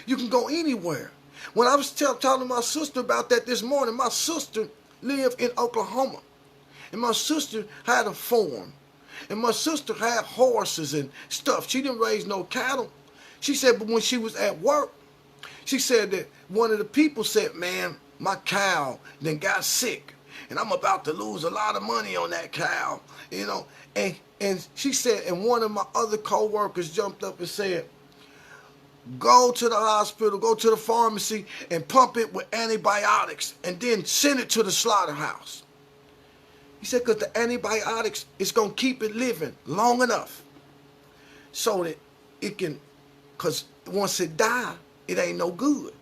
You can go anywhere. When I was telling my sister about that this morning, my sister lived in Oklahoma. And my sister had a farm. And my sister had horses and stuff. She didn't raise no cattle. She said, but when she was at work, she said that one of the people said, man, my cow then got sick. And I'm about to lose a lot of money on that cow, you know. And she said, and one of my other co-workers jumped up and said, go to the hospital, go to the pharmacy, and pump it with antibiotics, and then send it to the slaughterhouse. He said, because the antibiotics is going to keep it living long enough so that it can, because once it die, it ain't no good.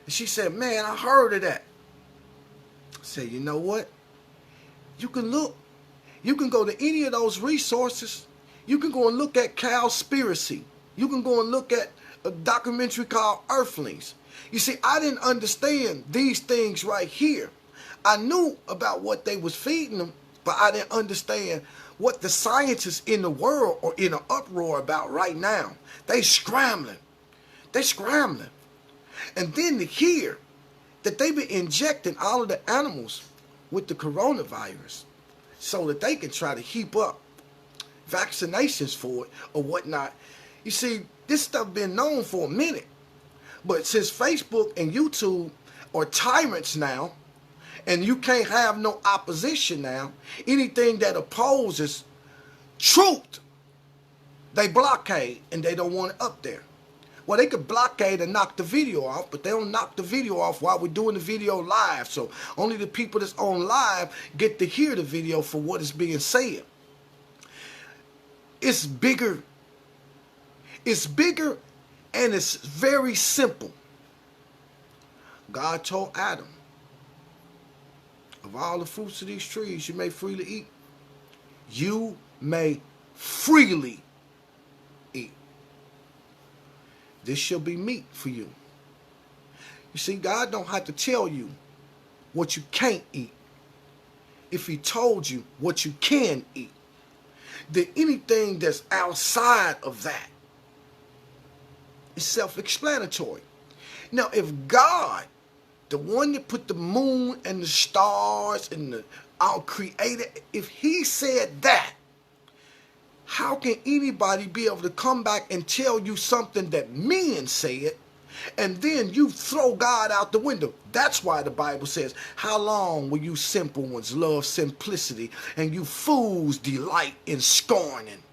And she said, man, I heard of that. I said, you know what? You can look. You can go to any of those resources. You can go and look at Cowspiracy. You can go and look at a documentary called Earthlings. You see, I didn't understand these things right here. I knew about what they was feeding them, but I didn't understand what the scientists in the world are in an uproar about right now. They scrambling. They scrambling. And then to hear that they been injecting all of the animals with the coronavirus so that they can try to heap up vaccinations for it or whatnot. You see, this stuff been known for a minute. But since Facebook and YouTube are tyrants now, and you can't have no opposition now, anything that opposes truth, they blockade and they don't want it up there. Well, they could blockade and knock the video off, but they don't knock the video off while we're doing the video live. So only the people that's on live get to hear the video for what is being said. It's bigger. It's bigger And it's very simple. God told Adam, of all the fruits of these trees you may freely eat, you may freely eat. This shall be meat for you. You see, God don't have to tell you what you can't eat. If he told you what you can eat, then anything that's outside of that is self-explanatory. Now, if God, the one that put the moon and the stars and the all created, if he said that, how can anybody be able to come back and tell you something that men said, and then you throw God out the window? That's why the Bible says, how long will you simple ones love simplicity, and you fools delight in scorning?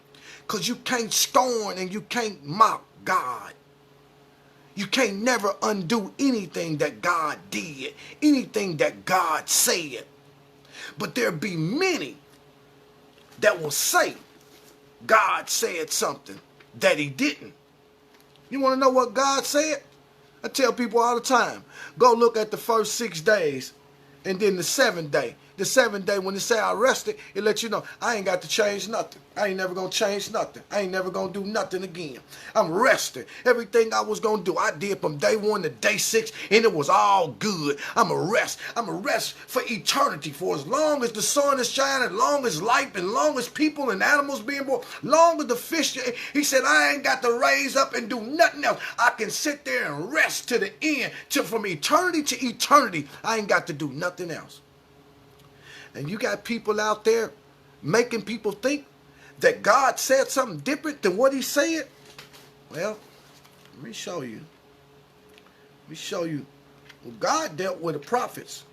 Because you can't scorn and you can't mock God. You can't never undo anything that God did, anything that God said. But there be many that will say God said something that he didn't. You want to know what God said? I tell people all the time, go look at the first 6 days and then the 7th day. The 7th day, when they say I rested, it lets you know I ain't got to change nothing. I ain't never going to change nothing. I ain't never going to do nothing again. I'm resting. Everything I was going to do, I did from day 1 to day 6, and it was all good. I'm a rest. I'm a rest for eternity. For as long as the sun is shining, long as life, and long as people and animals being born, long as the fish, he said, I ain't got to raise up and do nothing else. I can sit there and rest to the end, from eternity to eternity. I ain't got to do nothing else. And you got people out there making people think that God said something different than what he said. Well, let me show you. Let me show you. Well, God dealt with the prophets.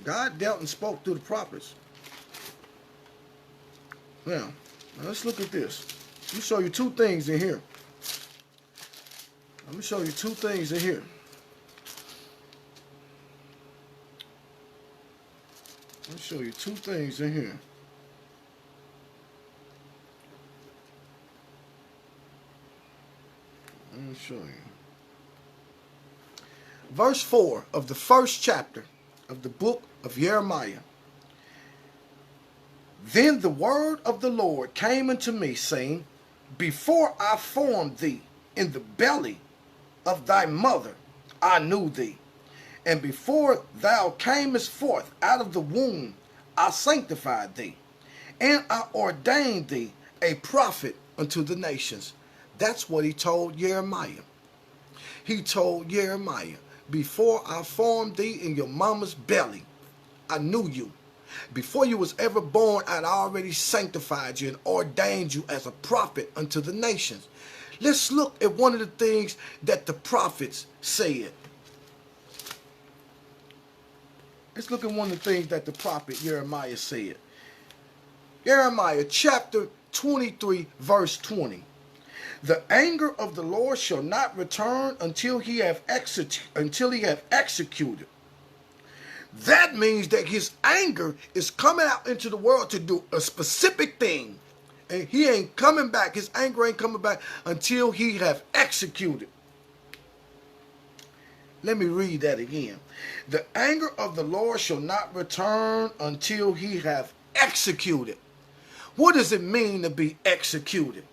God dealt and spoke through the prophets. Now let's look at this. Let me show you 2 things in here. Let me show you 2 things in here. Let me show you 2 things in here. Let me show you. Verse 4 of the 1st chapter of the book of Jeremiah. Then the word of the Lord came unto me, saying, before I formed thee in the belly of thy mother, I knew thee. And before thou camest forth out of the womb, I sanctified thee, and I ordained thee a prophet unto the nations. That's what he told Jeremiah. He told Jeremiah, before I formed thee in your mama's belly, I knew you. Before you was ever born, I'd already sanctified you and ordained you as a prophet unto the nations. Let's look at one of the things that the prophets said. Let's look at one of the things that the prophet Jeremiah said. Jeremiah chapter 23, verse 20. The anger of the Lord shall not return until he have executed. That means that his anger is coming out into the world to do a specific thing. And he ain't coming back. His anger ain't coming back until he have executed. Let me read that again. The anger of the Lord shall not return until he have executed. What does it mean to be executed?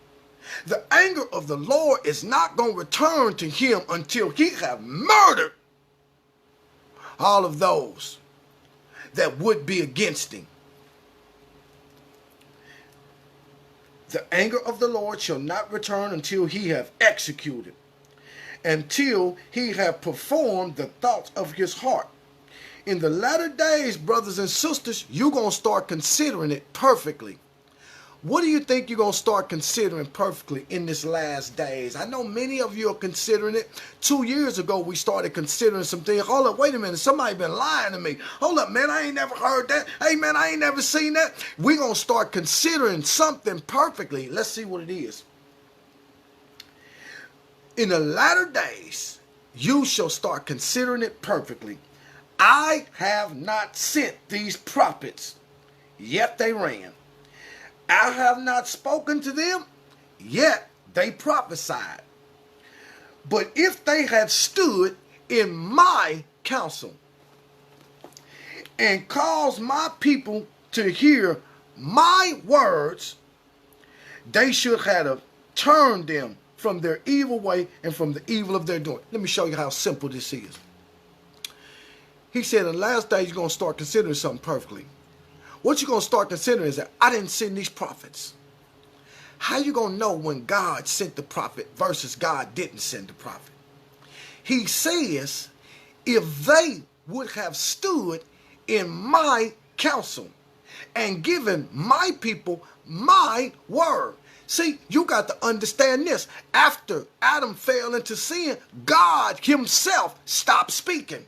The anger of the Lord is not going to return to him until he have murdered all of those that would be against him. The anger of the Lord shall not return until he have executed, until he have performed the thoughts of his heart. In the latter days, brothers and sisters, you're going to start considering it perfectly. What do you think you're going to start considering perfectly in this last days? I know many of you are considering it. 2 years ago, we started considering some things. Hold up, wait a minute. Somebody been lying to me. Hold up, man, I ain't never heard that. Hey, man, I ain't never seen that. We're going to start considering something perfectly. Let's see what it is. In the latter days, you shall start considering it perfectly. I have not sent these prophets, yet they ran. I have not spoken to them, yet they prophesied. But if they had stood in my counsel and caused my people to hear my words, they should have turned them from their evil way and from the evil of their doing. Let me show you how simple this is. He said in the last days you're going to start considering something perfectly. What you're going to start considering is that I didn't send these prophets. How you going to know when God sent the prophet versus God didn't send the prophet? He says, if they would have stood in my counsel and given my people my word. See, you got to understand this. After Adam fell into sin, God himself stopped speaking.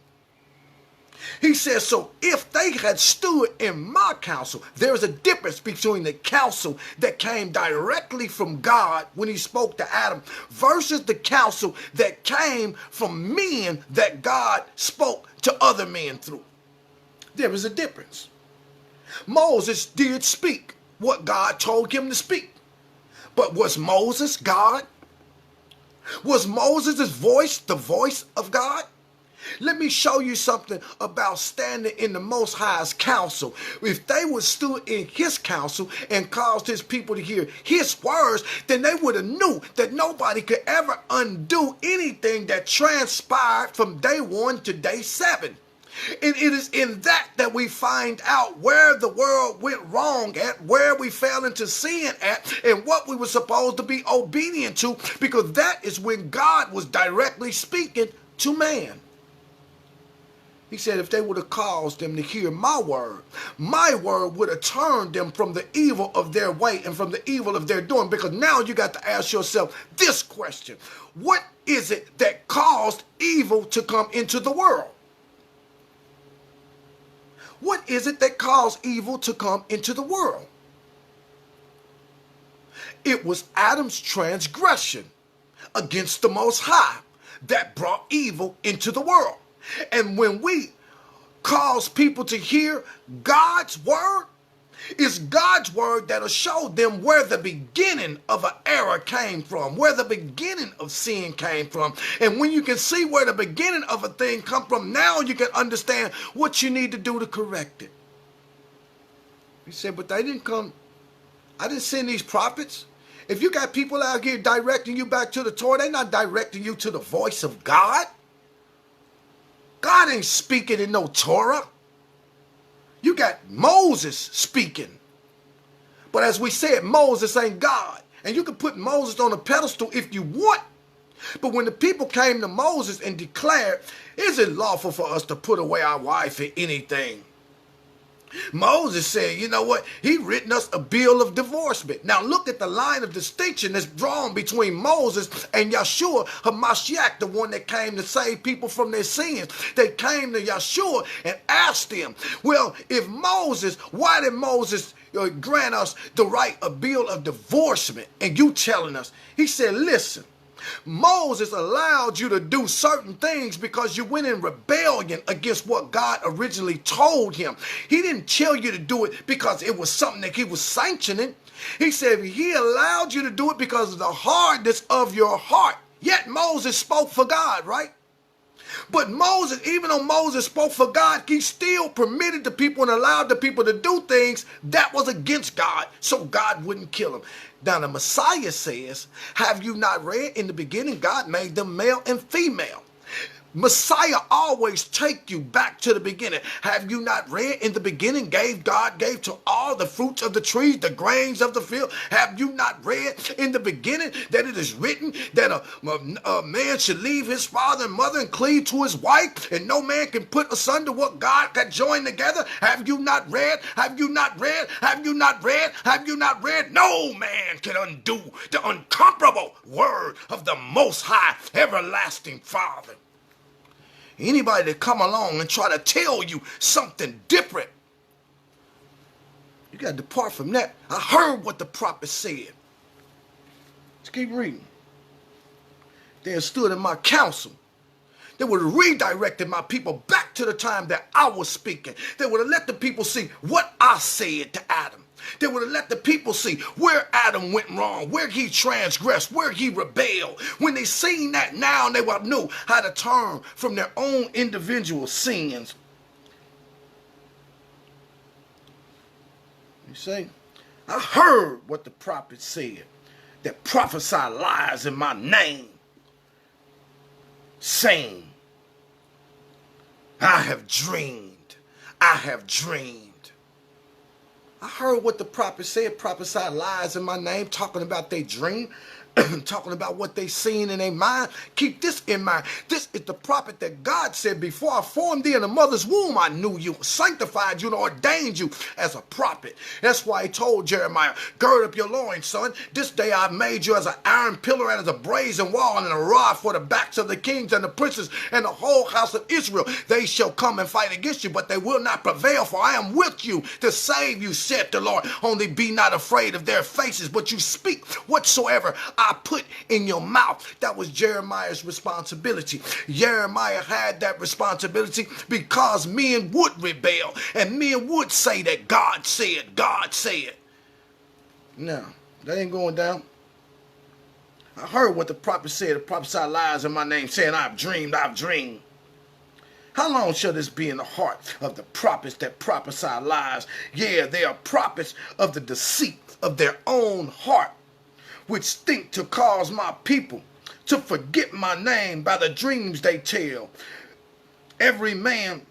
He says, so if they had stood in my counsel, there's a difference between the counsel that came directly from God when he spoke to Adam versus the counsel that came from men that God spoke to other men through. There is a difference. Moses did speak what God told him to speak. But was Moses God? Was Moses' voice the voice of God? Let me show you something about standing in the Most High's counsel. If they would stood in his counsel and caused his people to hear his words, then they would have knew that nobody could ever undo anything that transpired from day 1 to day 7. And it is in that we find out where the world went wrong at, where we fell into sin at, and what we were supposed to be obedient to, because that is when God was directly speaking to man. He said if they would have caused them to hear my word would have turned them from the evil of their way and from the evil of their doing. Because now you got to ask yourself this question. What is it that caused evil to come into the world? What is it that caused evil to come into the world? It was Adam's transgression against the Most High that brought evil into the world. And when we cause people to hear God's word, it's God's word that'll show them where the beginning of an error came from, where the beginning of sin came from. And when you can see where the beginning of a thing come from, now you can understand what you need to do to correct it. He said, but they didn't come. I didn't send these prophets. If you got people out here directing you back to the Torah, they're not directing you to the voice of God. God ain't speaking in no Torah. You got Moses speaking. But as we said, Moses ain't God. And you can put Moses on a pedestal if you want. But when the people came to Moses and declared, is it lawful for us to put away our wife or anything? Moses said, you know what? He written us a bill of divorcement. Now look at the line of distinction that's drawn between Moses and Yeshua HaMashiach, the one that came to save people from their sins. They came to Yeshua and asked him, well, if Moses, why did Moses grant us the right, a bill of divorcement? And you telling us, he said, listen, Moses allowed you to do certain things because you went in rebellion against what God originally told him. He didn't tell you to do it because it was something that he was sanctioning. He said he allowed you to do it because of the hardness of your heart. Yet Moses spoke for God, right? But Moses, even though Moses spoke for God, he still permitted the people and allowed the people to do things that was against God, so God wouldn't kill them. Now the Messiah says, have you not read in the beginning God made them male and female? Messiah always take you back to the beginning. Have you not read in the beginning God gave to all the fruits of the trees, the grains of the field? Have you not read in the beginning that it is written that a man should leave his father and mother and cleave to his wife, and no man can put asunder what God got joined together? Have you not read? Have you not read? Have you not read? Have you not read? No man can undo the incomparable word of the Most High, everlasting Father. Anybody that come along and try to tell you something different, you got to depart from that. I heard what the prophet said. Let's keep reading. They had stood in my counsel. They would have redirected my people back to the time that I was speaking. They would have let the people see what I said to Adam. They would have let the people see where Adam went wrong, where he transgressed, where he rebelled. When they seen that, now they would have knew how to turn from their own individual sins. You see, I heard what the prophet said, that prophesy lies in my name, saying, I have dreamed, I have dreamed. I heard what the prophet said, prophesy lies in my name, talking about their dream, talking about what they seen in their mind. Keep this in mind. This is the prophet that God said, before I formed thee in the mother's womb, I knew you, sanctified you, and ordained you as a prophet. That's why he told Jeremiah, gird up your loins, son. This day I've made you as an iron pillar and as a brazen wall and a rod for the backs of the kings and the princes and the whole house of Israel. They shall come and fight against you, but they will not prevail, for I am with you to save you, said the Lord. Only be not afraid of their faces, but you speak whatsoever I put in your mouth. That was Jeremiah's responsibility. Jeremiah had that responsibility because men would rebel and men would say that God said, God said. No, that ain't going down. I heard what the prophet said. The prophesy lies in my name, saying, I've dreamed, I've dreamed. How long shall this be in the heart of the prophets that prophesy lies? Yeah, they are prophets of the deceit of their own heart, which think to cause my people to forget my name by the dreams they tell. Every man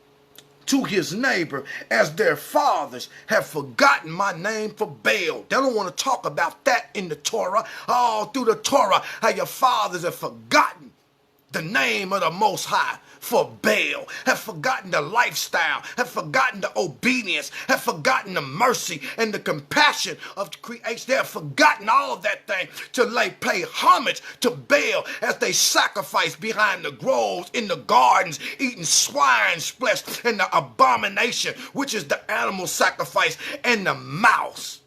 to his neighbor, as their fathers have forgotten my name for Baal. They don't want to talk about that in the Torah. All through the Torah, how your fathers have forgotten the name of the Most High for Baal, have forgotten the lifestyle, have forgotten the obedience, have forgotten the mercy and the compassion of the creation. They have forgotten all of that thing to pay homage to Baal as they sacrifice behind the groves, in the gardens, eating swine's flesh and the abomination, which is the animal sacrifice, and the mouse.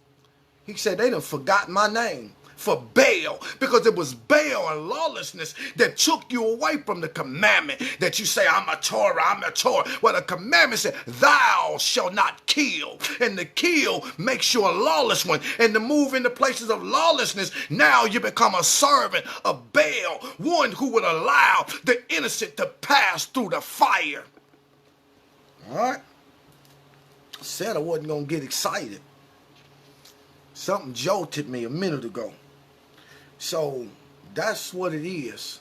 He said they done forgotten my name for Baal, because it was Baal and lawlessness that took you away from the commandment that you say, I'm a Torah, I'm a Torah. Well, the commandment said, thou shalt not kill. And the kill makes you a lawless one. And to move into places of lawlessness, now you become a servant of Baal, one who would allow the innocent to pass through the fire. All right? I said I wasn't going to get excited. Something jolted me a minute ago. So that's what it is.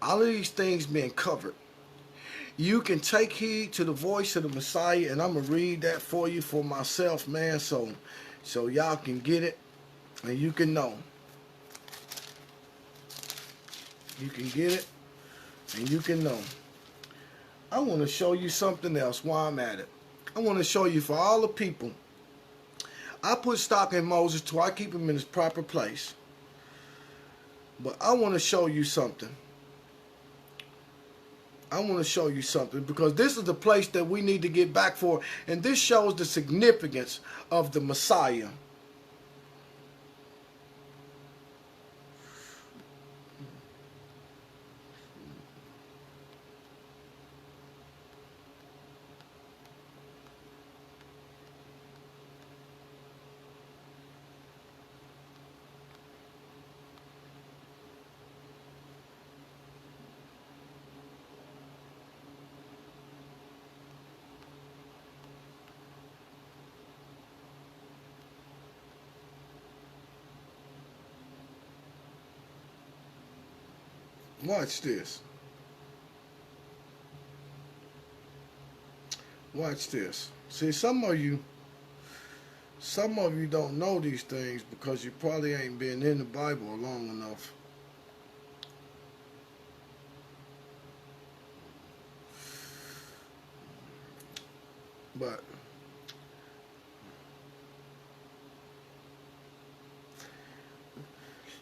All of these things being covered. You can take heed to the voice of the Messiah, and I'm going to read that for you for myself, man, so y'all can get it and you can know. You can get it and you can know. I want to show you something else while I'm at it. I want to show you, for all the people, I put stock in Moses too. I keep him in his proper place. But I want to show you something. I want to show you something, because this is the place that we need to get back for. And this shows the significance of the Messiah. Watch this. Watch this. See, some of you don't know these things because you probably ain't been in the Bible long enough. But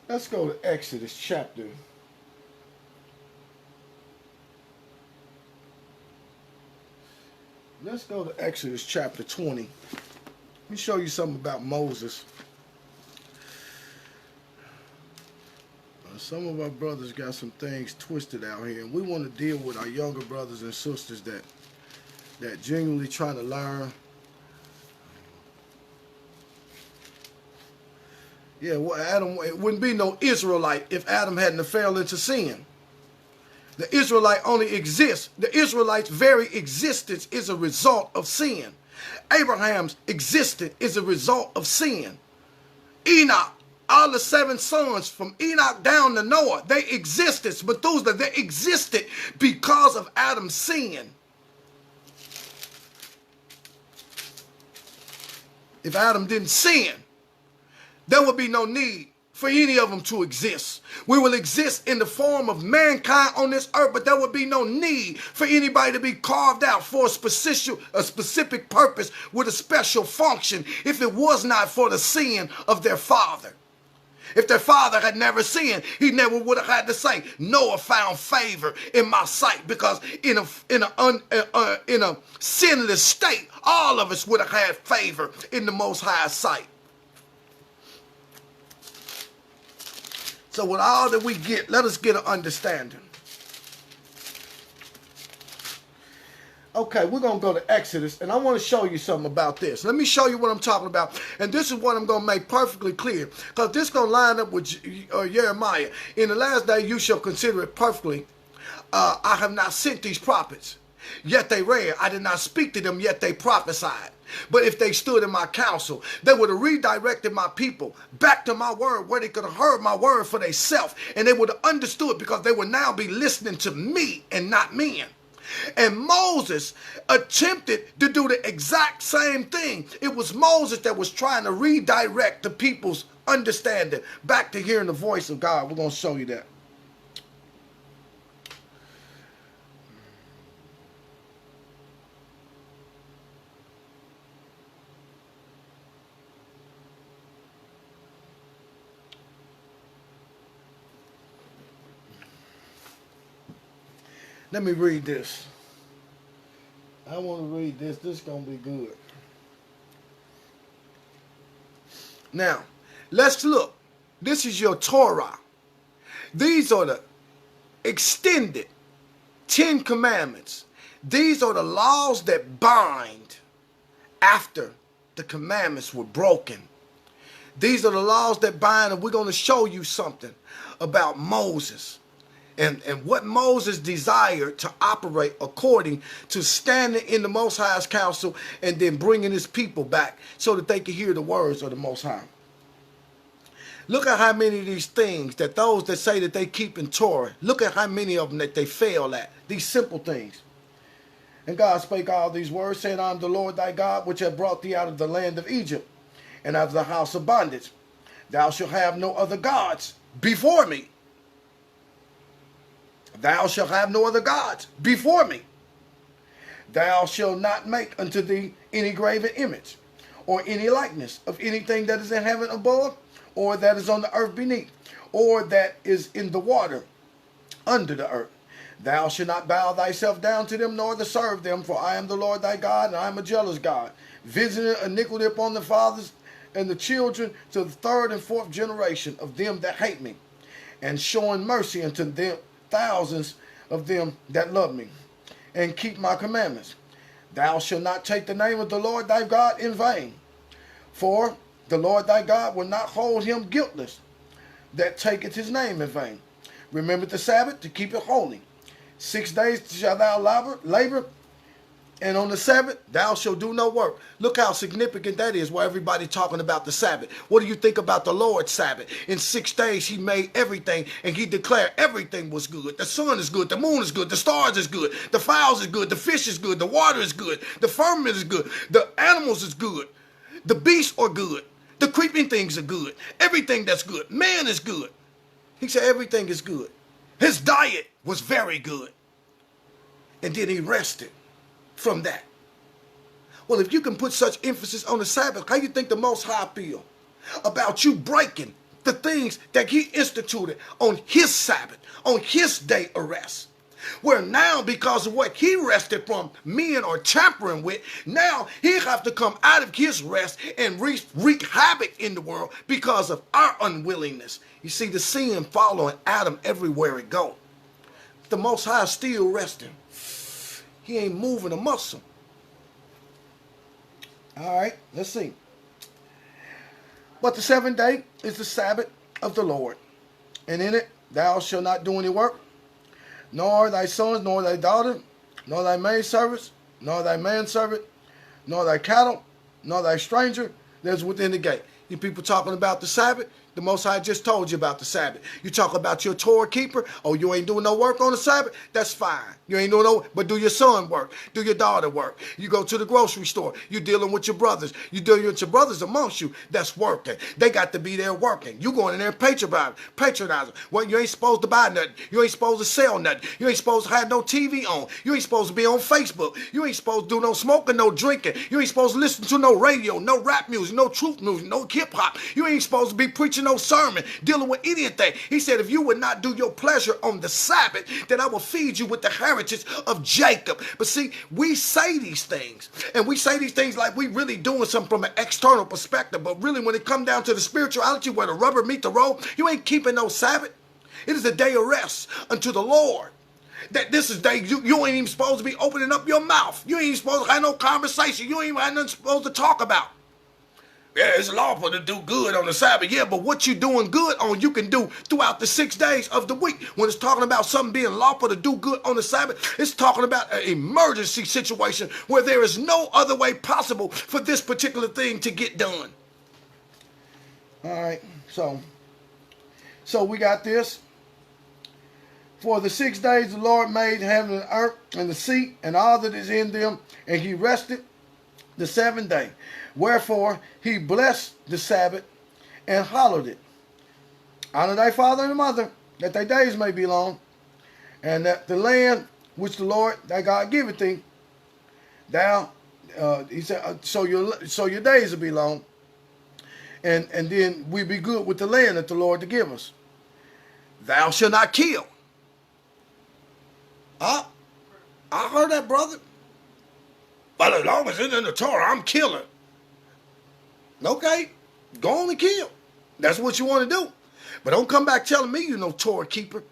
let's go to Exodus chapter. Let's go to Exodus chapter 20. Let me show you something about Moses. Some of our brothers got some things twisted out here, and we want to deal with our younger brothers and sisters that genuinely trying to learn Yeah, well, Adam, it wouldn't be no Israelite if Adam hadn't fell into sin. The Israelite only exists. The Israelites' very existence is a result of sin. Abraham's existence is a result of sin. Enoch, all the 7 sons from Enoch down to Noah, they existed. Methuselah, they existed because of Adam's sin. If Adam didn't sin, there would be no need for any of them to exist. We will exist in the form of mankind on this earth, but there would be no need for anybody to be carved out for a specific purpose with a special function if it was not for the sin of their father. If their father had never sinned, he never would have had to say, Noah found favor in my sight, because in a sinless state, all of us would have had favor in the Most High's sight. So with all that we get, let us get an understanding. Okay, we're going to go to Exodus, and I want to show you something about this. Let me show you what I'm talking about, and this is what I'm going to make perfectly clear, because this is going to line up with Jeremiah. In the last day, you shall consider it perfectly. I have not sent these prophets, yet they read. I did not speak to them, yet they prophesied. But if they stood in my counsel, they would have redirected my people back to my word, where they could have heard my word for themselves, and they would have understood, because they would now be listening to me and not men. And Moses attempted to do the exact same thing. It was Moses that was trying to redirect the people's understanding back to hearing the voice of God. We're going to show you that. Let me read this. I want to read this. This is going to be good. Now, let's look. This is your Torah. These are the extended 10 commandments. These are the laws that bind after the commandments were broken. These are the laws that bind, and we're going to show you something about Moses. And what Moses desired to operate according to standing in the Most High's counsel and then bringing his people back so that they could hear the words of the Most High. Look at how many of these things that those that say that they keep in Torah, look at how many of them that they fail at. These simple things. And God spake all these words, saying, I am the Lord thy God, which hath brought thee out of the land of Egypt and out of the house of bondage. Thou shalt have no other gods before me. Thou shalt have no other gods before me. Thou shalt not make unto thee any graven image, or any likeness of anything that is in heaven above, or that is on the earth beneath, or that is in the water under the earth. Thou shalt not bow thyself down to them, nor to serve them, for I am the Lord thy God, and I am a jealous God, visiting iniquity upon the fathers and the children to the 3rd and 4th generation of them that hate me, and showing mercy unto them thousands of them that love me and keep my commandments. Thou shalt not take the name of the Lord thy God in vain, for the Lord thy God will not hold him guiltless that taketh his name in vain. Remember the Sabbath to keep it holy. 6 days shalt thou labor, and on the Sabbath thou shalt do no work. Look how significant that is, where everybody talking about the Sabbath. What do you think about the Lord's Sabbath? In 6 days he made everything, and he declared everything was good. The sun is good, the moon is good, the stars is good, the fowls is good, the fish is good, the water is good, the firmament is good, the animals is good, the beasts are good, the creeping things are good, everything that's good, man is good. He said everything is good. His diet was very good. And then he rested from that. Well, if you can put such emphasis on the Sabbath, how you think the Most High feel about you breaking the things that he instituted on his Sabbath, on his day of rest? Where now, because of what he rested from, men are tampering with, now he have to come out of his rest and wreak havoc in the world because of our unwillingness. You see, the sin following Adam everywhere it go. The Most High is still resting. He ain't moving a muscle. All right, let's see. But the seventh day is the Sabbath of the Lord, and in it thou shalt not do any work, nor thy sons, nor thy daughter, nor thy maidservants, nor thy manservant, nor thy cattle, nor thy stranger that is within the gate. You people talking about the Sabbath? The Most High just told you about the Sabbath. You talk about your Torah keeper. Oh, you ain't doing no work on the Sabbath? That's fine. You ain't doing no, but do your son work? Do your daughter work? You go to the grocery store. You dealing with your brothers. You dealing with your brothers amongst you. That's working. They got to be there working. You going in there patronizing. Well, you ain't supposed to buy nothing. You ain't supposed to sell nothing. You ain't supposed to have no TV on. You ain't supposed to be on Facebook. You ain't supposed to do no smoking, no drinking. You ain't supposed to listen to no radio, no rap music, no truth music, no hip hop. You ain't supposed to be preaching no sermon, dealing with anything. He said, if you would not do your pleasure on the Sabbath, then I will feed you with the heritage of Jacob. But see, we say these things, and we say these things like we really doing something from an external perspective, but really when it come down to the spirituality where the rubber meet the road, you ain't keeping no Sabbath. It is a day of rest unto the Lord. That this is day you ain't even supposed to be opening up your mouth. You ain't even supposed to have no conversation. You ain't even have nothing supposed to talk about. Yeah, it's lawful to do good on the Sabbath. Yeah, but what you doing good on, you can do throughout the 6 days of the week. When it's talking about something being lawful to do good on the Sabbath, it's talking about an emergency situation where there is no other way possible for this particular thing to get done. All right, so we got this. For the 6 days the Lord made heaven and earth and the sea and all that is in them, and he rested the 7th day. Wherefore he blessed the Sabbath and hallowed it. Honor thy father and mother, that thy days may be long, and that the land which the Lord thy God giveth thee, thou, he said, so your days will be long, and then we be good with the land that the Lord to give us. Thou shalt not kill. I heard that, brother. But as long as it's in the Torah, I'm killing. Okay, go on and kill. That's what you want to do. But don't come back telling me you no Torah keeper.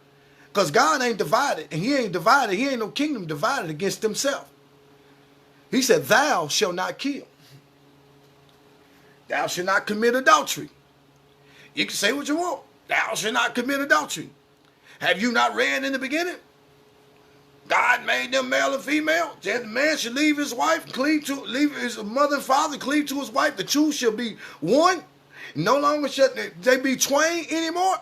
Because God ain't divided, and he ain't divided. He ain't no kingdom divided against himself. He said, thou shalt not kill. Thou shalt not commit adultery. You can say what you want. Thou shalt not commit adultery. Have you not read in the beginning? God made them male and female. The man should leave his wife, leave his mother and father, cleave to his wife. The two shall be one. No longer shall they be twain anymore.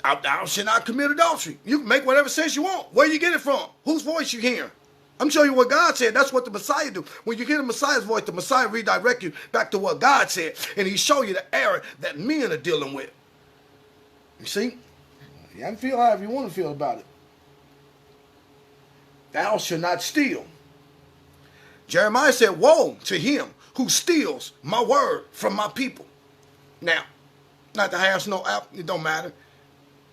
Thou shalt not commit adultery. You can make whatever sense you want. Where you get it from? Whose voice you hear? I'm showing you what God said. That's what the Messiah do. When you hear the Messiah's voice, the Messiah redirect you back to what God said. And he show you the error that men are dealing with. You see? You can feel however you want to feel about it. Thou shalt not steal. Jeremiah said, woe to him who steals my word from my people. Now, not the house, no out, it don't matter.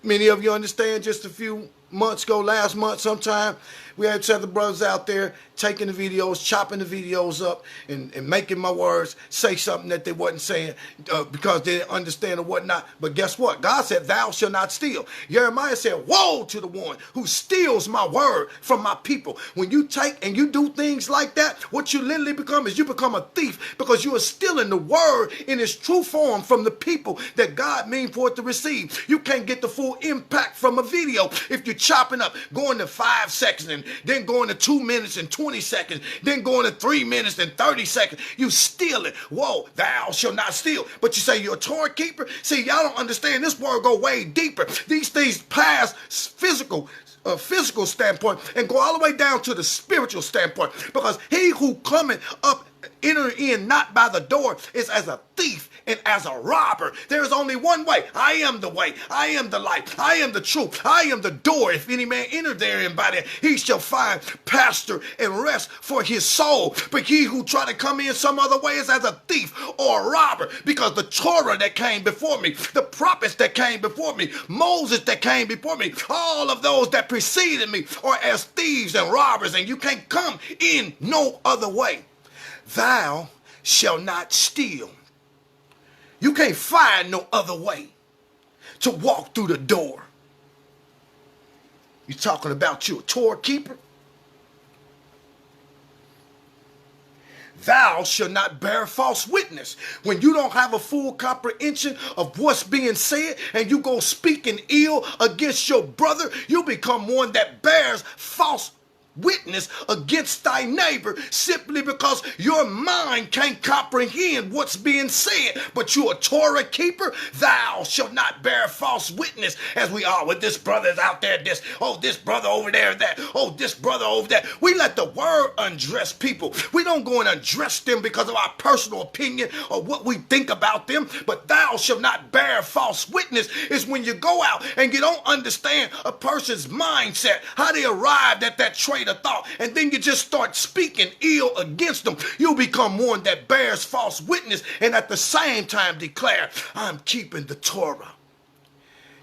Many of you understand just a few months ago, last month sometime, we had several brothers out there taking the videos, chopping the videos up, and making my words say something that they wasn't saying because they didn't understand or whatnot. But guess what? God said, thou shalt not steal. Jeremiah said, woe to the one who steals my word from my people. When you take and you do things like that, what you literally become is you become a thief because you are stealing the word in its true form from the people that God mean for it to receive. You can't get the full impact from a video if you're chopping up, going to 5 seconds and then going to 2 minutes and 20 seconds, then going to 3 minutes and 30 seconds. You steal it. Whoa, thou shalt not steal. But you say you're a Torah keeper? See, y'all don't understand. This word go way deeper. These things pass physical standpoint and go all the way down to the spiritual standpoint. Because he who cometh up, entering in not by the door, is as a thief and as a robber. There is only one way. I am the way. I am the light. I am the truth. I am the door. If any man enter therein by there, he shall find pasture and rest for his soul. But he who try to come in some other way is as a thief or a robber, because the Torah that came before me, the prophets that came before me, Moses that came before me, all of those that preceded me are as thieves and robbers, and you can't come in no other way. Thou shalt not steal. You can't find no other way to walk through the door. You talking about you a Torah keeper? Thou shalt not bear false witness. When you don't have a full comprehension of what's being said and you go speaking ill against your brother, you become one that bears false witness against thy neighbor simply because your mind can't comprehend what's being said. But you a Torah keeper, thou shalt not bear false witness, as we are with this brother's out there, this brother over there, that, this brother over there. We let the word undress people. We don't go and undress them because of our personal opinion or what we think about them. But thou shalt not bear false witness is when you go out and you don't understand a person's mindset, how they arrived at that trait of thought, and then you just start speaking ill against them. You become one that bears false witness and at the same time declare, I'm keeping the Torah.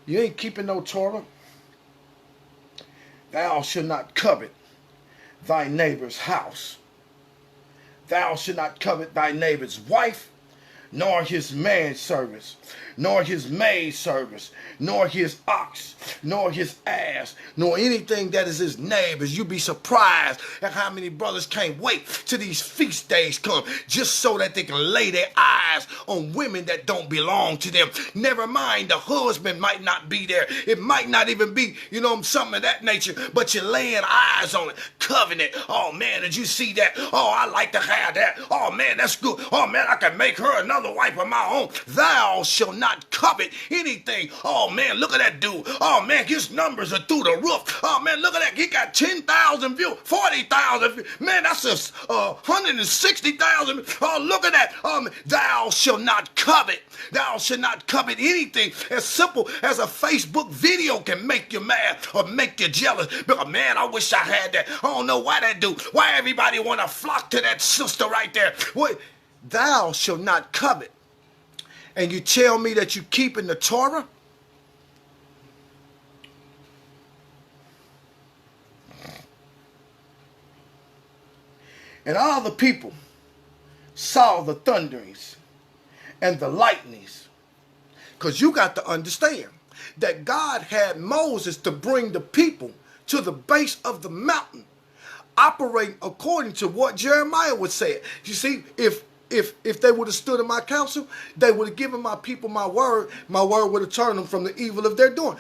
You ain't keeping no Torah. Thou shalt not covet thy neighbor's house. Thou shalt not covet thy neighbor's wife, nor his manservants, nor his maidservants, nor his ox, nor his ass, nor anything that is his neighbor's. You be surprised at how many brothers can't wait till these feast days come just so that they can lay their eyes on women that don't belong to them. Never mind, the husband might not be there. It might not even be, something of that nature, but you're laying eyes on it. Covenant. Oh, man, did you see that? Oh, I like to have that. Oh, man, that's good. Oh, man, I can make her another wife of my own. Thou shalt not covet anything. Oh, man, look at that dude. Oh, man, his numbers are through the roof. Oh, man, look at that. He got 10,000 views, 40,000 views. Man, that's 160,000. Oh, look at that. Thou shalt not covet. Thou shalt not covet anything as simple as a Facebook video can make you mad or make you jealous. Because, man, I wish I had that. I don't know why that dude. Why everybody want to flock to that sister right there. What? Thou shalt not covet. And you tell me that you keeping the Torah? And all the people saw the thunderings and the lightnings. Because you got to understand that God had Moses to bring the people to the base of the mountain, operating according to what Jeremiah would say. You see, if they would have stood in my counsel, they would have given my people my word would have turned them from the evil of their doing.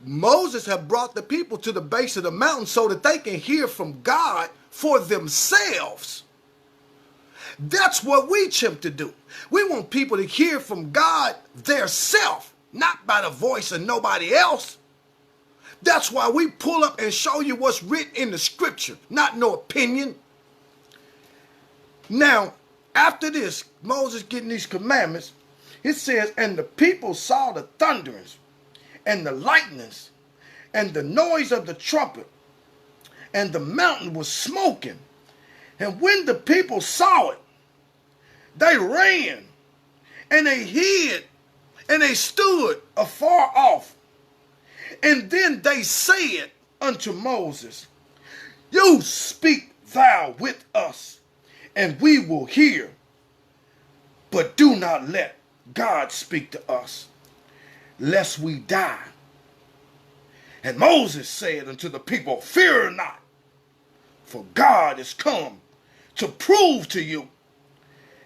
Moses had brought the people to the base of the mountain so that they can hear from God for themselves. That's what we attempt to do. We want people to hear from God theirself, not by the voice of nobody else. That's why we pull up and show you what's written in the scripture, not no opinion. Now, after this, Moses getting these commandments, it says, and the people saw the thunderings and the lightnings and the noise of the trumpet, and the mountain was smoking. And when the people saw it, they ran and they hid and they stood afar off. And then they said unto Moses, you speak thou with us, and we will hear, but do not let God speak to us, lest we die. And Moses said unto the people, fear not, for God is come to prove to you,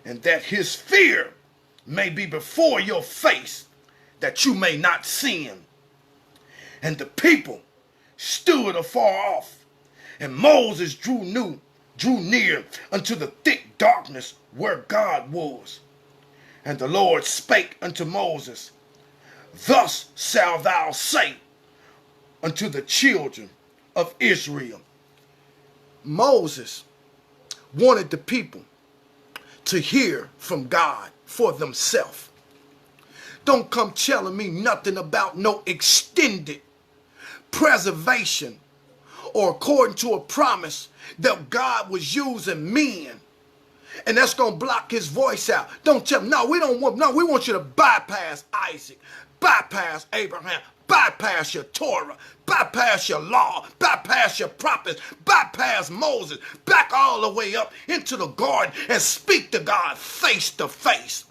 and that his fear may be before your face, that you may not sin. And the people stood afar off, and Moses drew near unto the thick darkness where God was. And the Lord spake unto Moses, thus shalt thou say unto the children of Israel. Moses wanted the people to hear from God for themselves. Don't come telling me nothing about no extended preservation or according to a promise that God was using men, and that's going to block his voice out. Don't tell me, we want you to bypass Isaac, bypass Abraham, bypass your Torah, bypass your law, bypass your prophets, bypass Moses, back all the way up into the garden and speak to God face to face.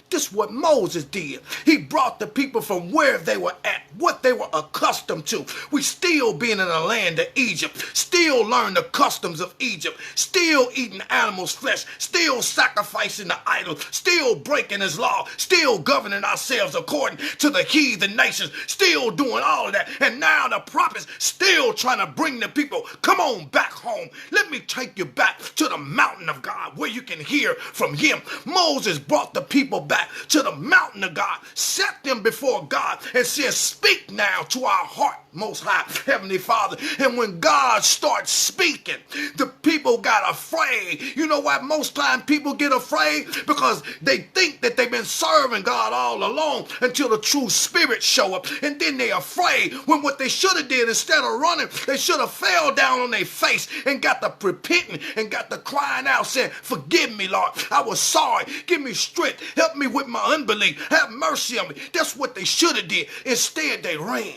This is what Moses did. He brought the people from where they were at, what they were accustomed to. We still being in the land of Egypt, still learn the customs of Egypt, still eating animals' flesh, still sacrificing the idols, still breaking his law, still governing ourselves according to the heathen nations, still doing all of that. And now the prophets still trying to bring the people, come on back home. Let me take you back to the mountain of God where you can hear from him. Moses brought the people back to the mountain of God, set them before God and said, speak now to our heart, Most High Heavenly Father. And when God starts speaking, the people got afraid. You know why most time people get afraid? Because they think that they've been serving God all along until the true spirit show up, and then they're afraid when what they should have did, instead of running, they should have fell down on their face and got to repenting and got to crying out saying, forgive me, Lord, I was sorry, give me strength, help me with my unbelief, have mercy on me. That's what they should have did. Instead they ran.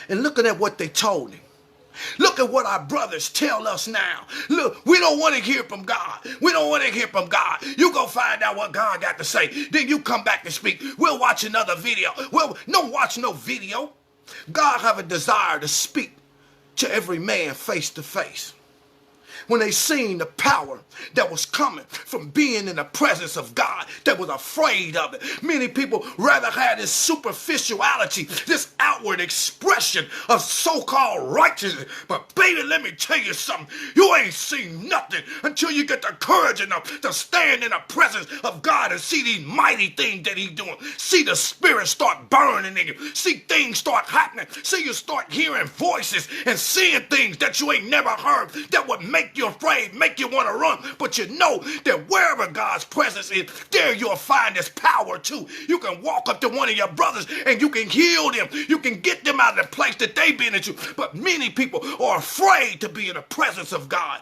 And looking at what they told him. Look at what our brothers tell us now. Look, we don't want to hear from God. We don't want to hear from God. You go find out what God got to say. Then you come back and speak. We'll watch another video. Well, don't watch no video. God have a desire to speak to every man face to face. When they seen the power that was coming from being in the presence of God, they was afraid of it. Many people rather had this superficiality, this outward expression of so-called righteousness. But baby, let me tell you something. You ain't seen nothing until you get the courage enough to stand in the presence of God and see these mighty things that he's doing. See the spirit start burning in you. See things start happening. See you start hearing voices and seeing things that you ain't never heard that would make you afraid, make you want to run. But you know that wherever God's presence is, there you'll find his power too. You can walk up to one of your brothers and you can heal them. You can get them out of the place that they've been into. But many people are afraid to be in the presence of God.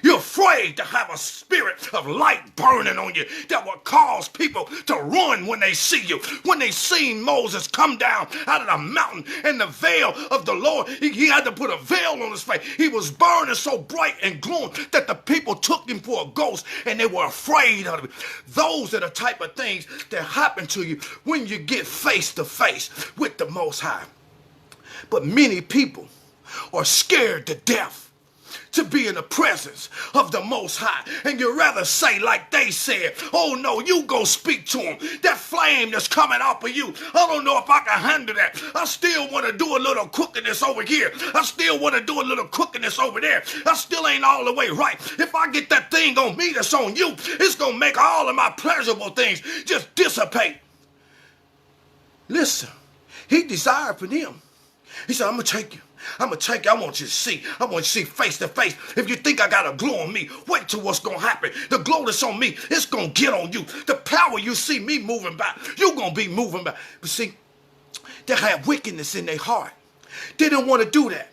You're afraid to have a spirit of light burning on you that will cause people to run when they see you. When they seen Moses come down out of the mountain and the veil of the Lord, he had to put a veil on his face. He was burning so bright and glowing that the people took him for a ghost and they were afraid of him. Those are the type of things that happen to you when you get face to face with the Most High. But many people are scared to death to be in the presence of the Most High. And you rather say like they said, oh no, you go speak to him. That flame that's coming off of you, I don't know if I can handle that. I still want to do a little cooking this over here. I still want to do a little cooking this over there. I still ain't all the way right. If I get that thing on me that's on you, it's going to make all of my pleasurable things just dissipate. Listen, he desired for them. He said, I'm going to take you. I'm going to take you. I want you to see. I want you to see face to face. If you think I got a glow on me, wait till what's going to happen. The glow that's on me, it's going to get on you. The power you see me moving by, you're going to be moving by. But see, they had wickedness in their heart. They didn't want to do that.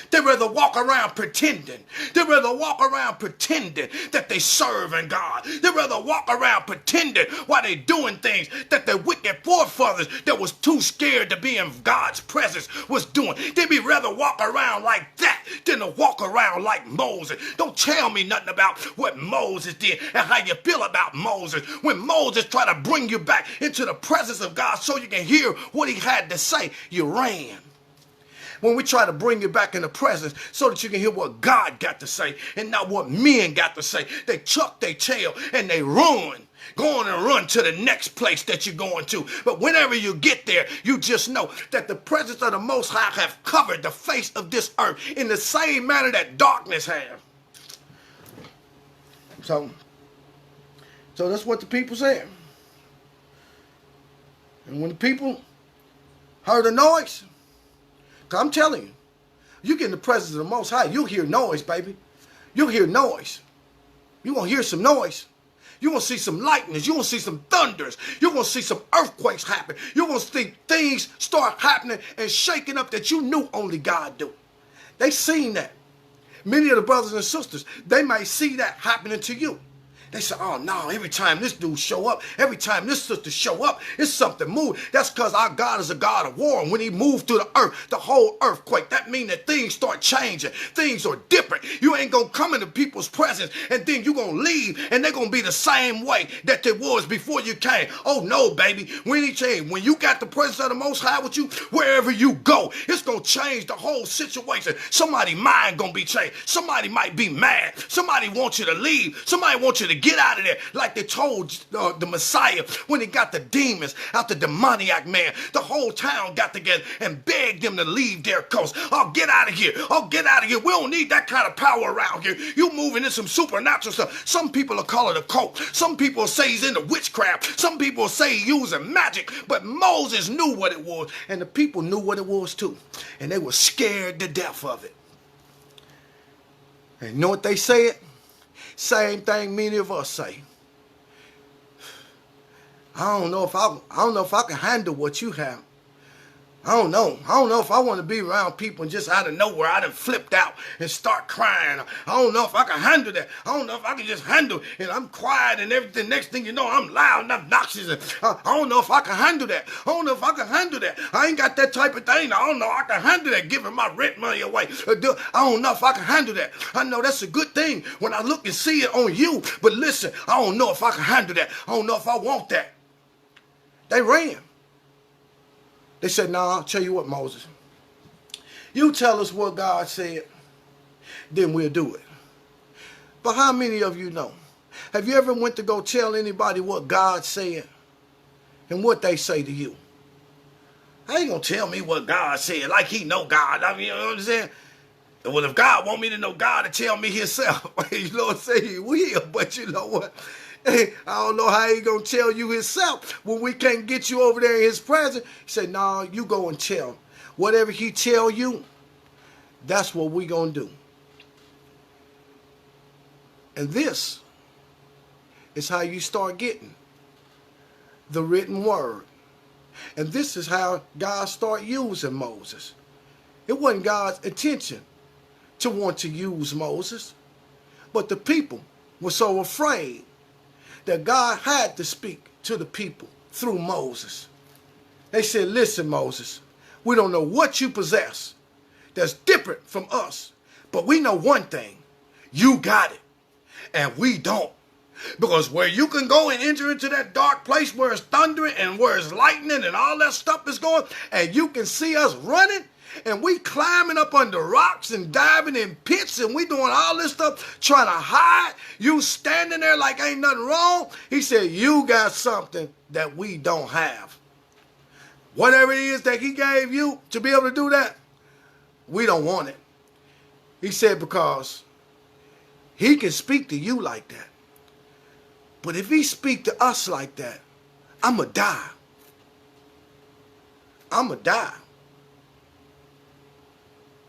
They'd rather walk around pretending. They'd rather walk around pretending that they serving God. They'd rather walk around pretending while they doing things that the wicked forefathers that was too scared to be in God's presence was doing. They'd be rather walk around like that than to walk around like Moses. Don't tell me nothing about what Moses did and how you feel about Moses. When Moses tried to bring you back into the presence of God so you can hear what he had to say, you ran. When we try to bring you back in the presence so that you can hear what God got to say and not what men got to say, they chuck their tail and they run. Go on and run to the next place that you're going to. But whenever you get there, you just know that the presence of the Most High have covered the face of this earth in the same manner that darkness have. So that's what the people said. And when the people heard the noise, I'm telling you, you get in the presence of the Most High, you'll hear noise, baby. You'll hear noise. You're going to hear some noise. You're going to see some lightnings. You're going to see some thunders. You're going to see some earthquakes happen. You're going to see things start happening and shaking up that you knew only God do. They seen that. Many of the brothers and sisters, they might see that happening to you. They say, oh no, every time this dude show up, every time this sister show up, it's something moving. That's because our God is a God of war. And when he moved through the earth, the whole earthquake, that means that things start changing. Things are different. You ain't going to come into people's presence and then you're going to leave and they're going to be the same way that they was before you came. Oh no, baby. When he changed, when you got the presence of the Most High with you, wherever you go, it's going to change the whole situation. Somebody's mind going to be changed. Somebody might be mad. Somebody wants you to leave. Somebody wants you to get out of there, like they told the Messiah when he got the demons out the demoniac man. The whole town got together and begged him to leave their coast. Oh, get out of here. Oh, get out of here. We don't need that kind of power around here. You moving in some supernatural stuff. Some people will call it a cult. Some people say he's into witchcraft. Some people say he's using magic. But Moses knew what it was, and the people knew what it was too. And they were scared to death of it. And you know what they said? Same thing many of us say. I don't know if I can handle what you have. I don't know. I don't know if I want to be around people and just out of nowhere I done flipped out and start crying. I don't know if I can handle that. I don't know if I can just handle it. And I'm quiet and everything. Next thing you know, I'm loud and obnoxious. And I don't know if I can handle that. I don't know if I can handle that. I ain't got that type of thing. I don't know if I can handle that, giving my rent money away. I don't know if I can handle that. I know that's a good thing when I look and see it on you. But listen, I don't know if I can handle that. I don't know if I want that. They ran. They said, nah, I'll tell you what, Moses. You tell us what God said, then we'll do it. But how many of you know? Have you ever went to go tell anybody what God said and what they say to you? How you going to tell me what God said like he know God? I mean, you know what I'm saying? Well, if God want me to know God to tell me himself, you know what I'm saying? He will, but you know what? I don't know how he going to tell you himself when we can't get you over there in his presence. He said, no, you go and tell him. Whatever he tell you, that's what we going to do. And this is how you start getting the written word. And this is how God started using Moses. It wasn't God's intention to want to use Moses, but the people were so afraid that God had to speak to the people through Moses. They said, listen, Moses, we don't know what you possess that's different from us, but we know one thing. You got it, and we don't. Because where you can go and enter into that dark place where it's thundering and where it's lightning and all that stuff is going, and you can see us running, and we climbing up under rocks and diving in pits and we doing all this stuff trying to hide. You standing there like ain't nothing wrong. He said, you got something that we don't have. Whatever it is that he gave you to be able to do that, we don't want it. He said, because he can speak to you like that. But if he speak to us like that, I'm going to die. I'm going to die.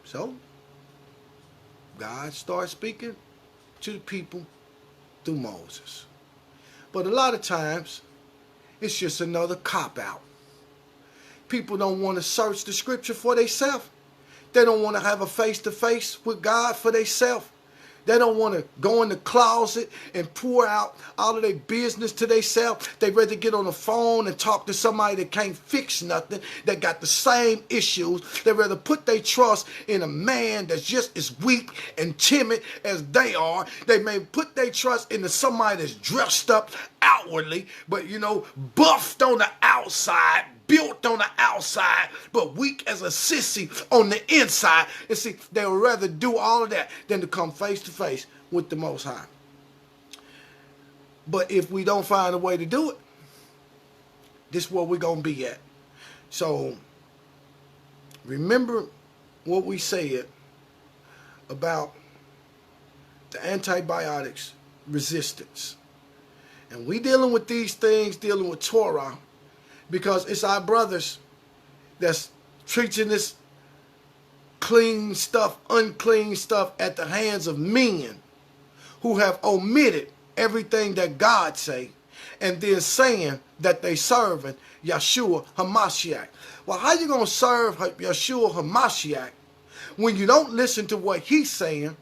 So, God started speaking to the people through Moses. But a lot of times, it's just another cop-out. People don't want to search the scripture for themselves. They don't want to have a face-to-face with God for themselves. They don't want to go in the closet and pour out all of their business to themselves. They'd rather get on the phone and talk to somebody that can't fix nothing, that got the same issues. They'd rather put their trust in a man that's just as weak and timid as they are. They may put their trust into somebody that's dressed up outwardly, but, you know, buffed on the outside, built on the outside, but weak as a sissy on the inside. And see, they would rather do all of that than to come face to face with the Most High. But if we don't find a way to do it, this is where we're going to be at. So, remember what we said about the antibiotics resistance. And we dealing with these things, dealing with Torah, because it's our brothers that's treating this clean stuff, unclean stuff at the hands of men who have omitted everything that God say and then saying that they serving Yeshua HaMashiach. Well, how you going to serve Yeshua HaMashiach when you don't listen to what he's saying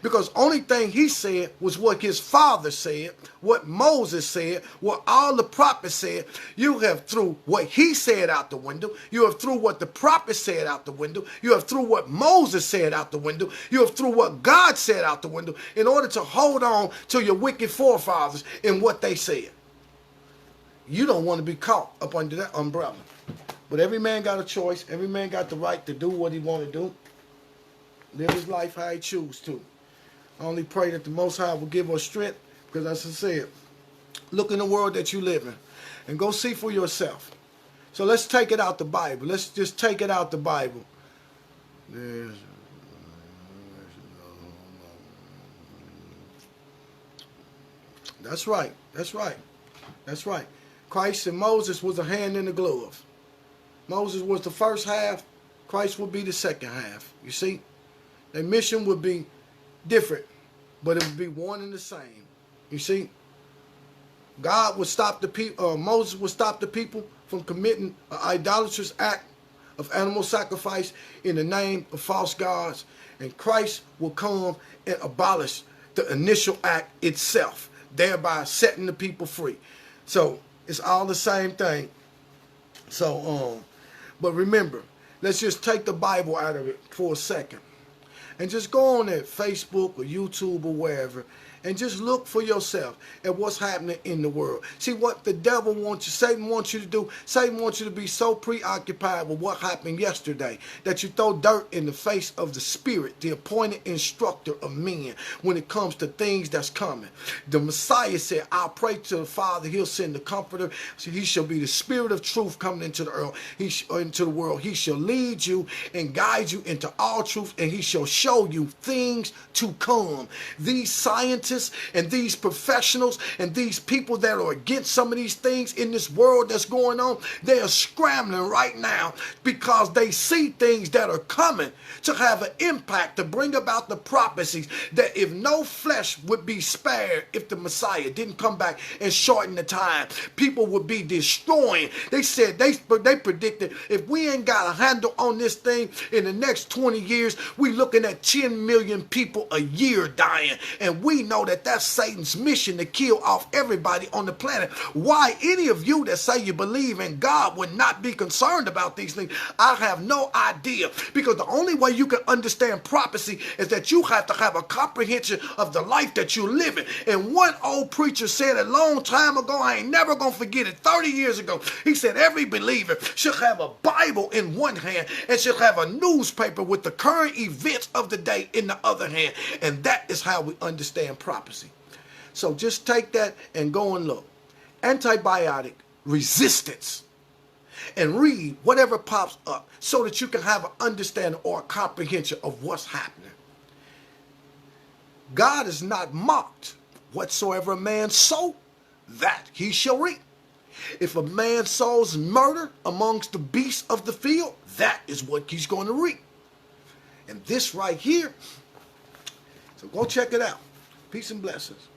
Because only thing he said was what his father said, what Moses said, what all the prophets said. You have threw what he said out the window. You have threw what the prophets said out the window. You have threw what Moses said out the window. You have threw what God said out the window in order to hold on to your wicked forefathers and what they said. You don't want to be caught up under that umbrella. But every man got a choice. Every man got the right to do what he want to do. Live his life how he choose to. I only pray that the Most High will give us strength, because as I said, look in the world that you live in and go see for yourself. So let's take it out the Bible. Let's just take it out the Bible. That's right. That's right. That's right. Christ and Moses was a hand in the glove. Moses was the first half. Christ would be the second half. You see? Their mission would be different, but it would be one and the same. You see? God would stop the people, Moses would stop the people from committing an idolatrous act of animal sacrifice in the name of false gods. And Christ will come and abolish the initial act itself, thereby setting the people free. So it's all the same thing. So, but remember, let's just take the Bible out of it for a second. And just go on at Facebook or YouTube or wherever and just look for yourself at what's happening in the world. See what the devil wants you, Satan wants you to do. Satan wants you to be so preoccupied with what happened yesterday that you throw dirt in the face of the Spirit, the appointed instructor of men, when it comes to things that's coming. The Messiah said, I'll pray to the Father, he'll send the comforter. So he shall be the Spirit of truth coming into the world. He shall lead you and guide you into all truth, and he shall show you things to come. These scientists and these professionals and these people that are against some of these things in this world that's going on, they are scrambling right now because they see things that are coming to have an impact, to bring about the prophecies that if no flesh would be spared, if the Messiah didn't come back and shorten the time, people would be destroying. They said, they predicted, if we ain't got a handle on this thing in the next 20 years, we looking at 10 million people a year dying. And we know that that's Satan's mission, to kill off everybody on the planet. Why any of you that say you believe in God would not be concerned about these things, I have no idea. Because the only way you can understand prophecy is that you have to have a comprehension of the life that you're living. And one old preacher said a long time ago, I ain't never gonna forget it, 30 years ago, he said every believer should have a Bible in one hand and should have a newspaper with the current events of the day in the other hand. And that is how we understand prophecy. So just take that and go and look. Antibiotic resistance. And read whatever pops up so that you can have an understanding or a comprehension of what's happening. God is not mocked. Whatsoever a man sow, that he shall reap. If a man sows murder amongst the beasts of the field, that is what he's going to reap. And this right here, so go check it out. Peace and blessings.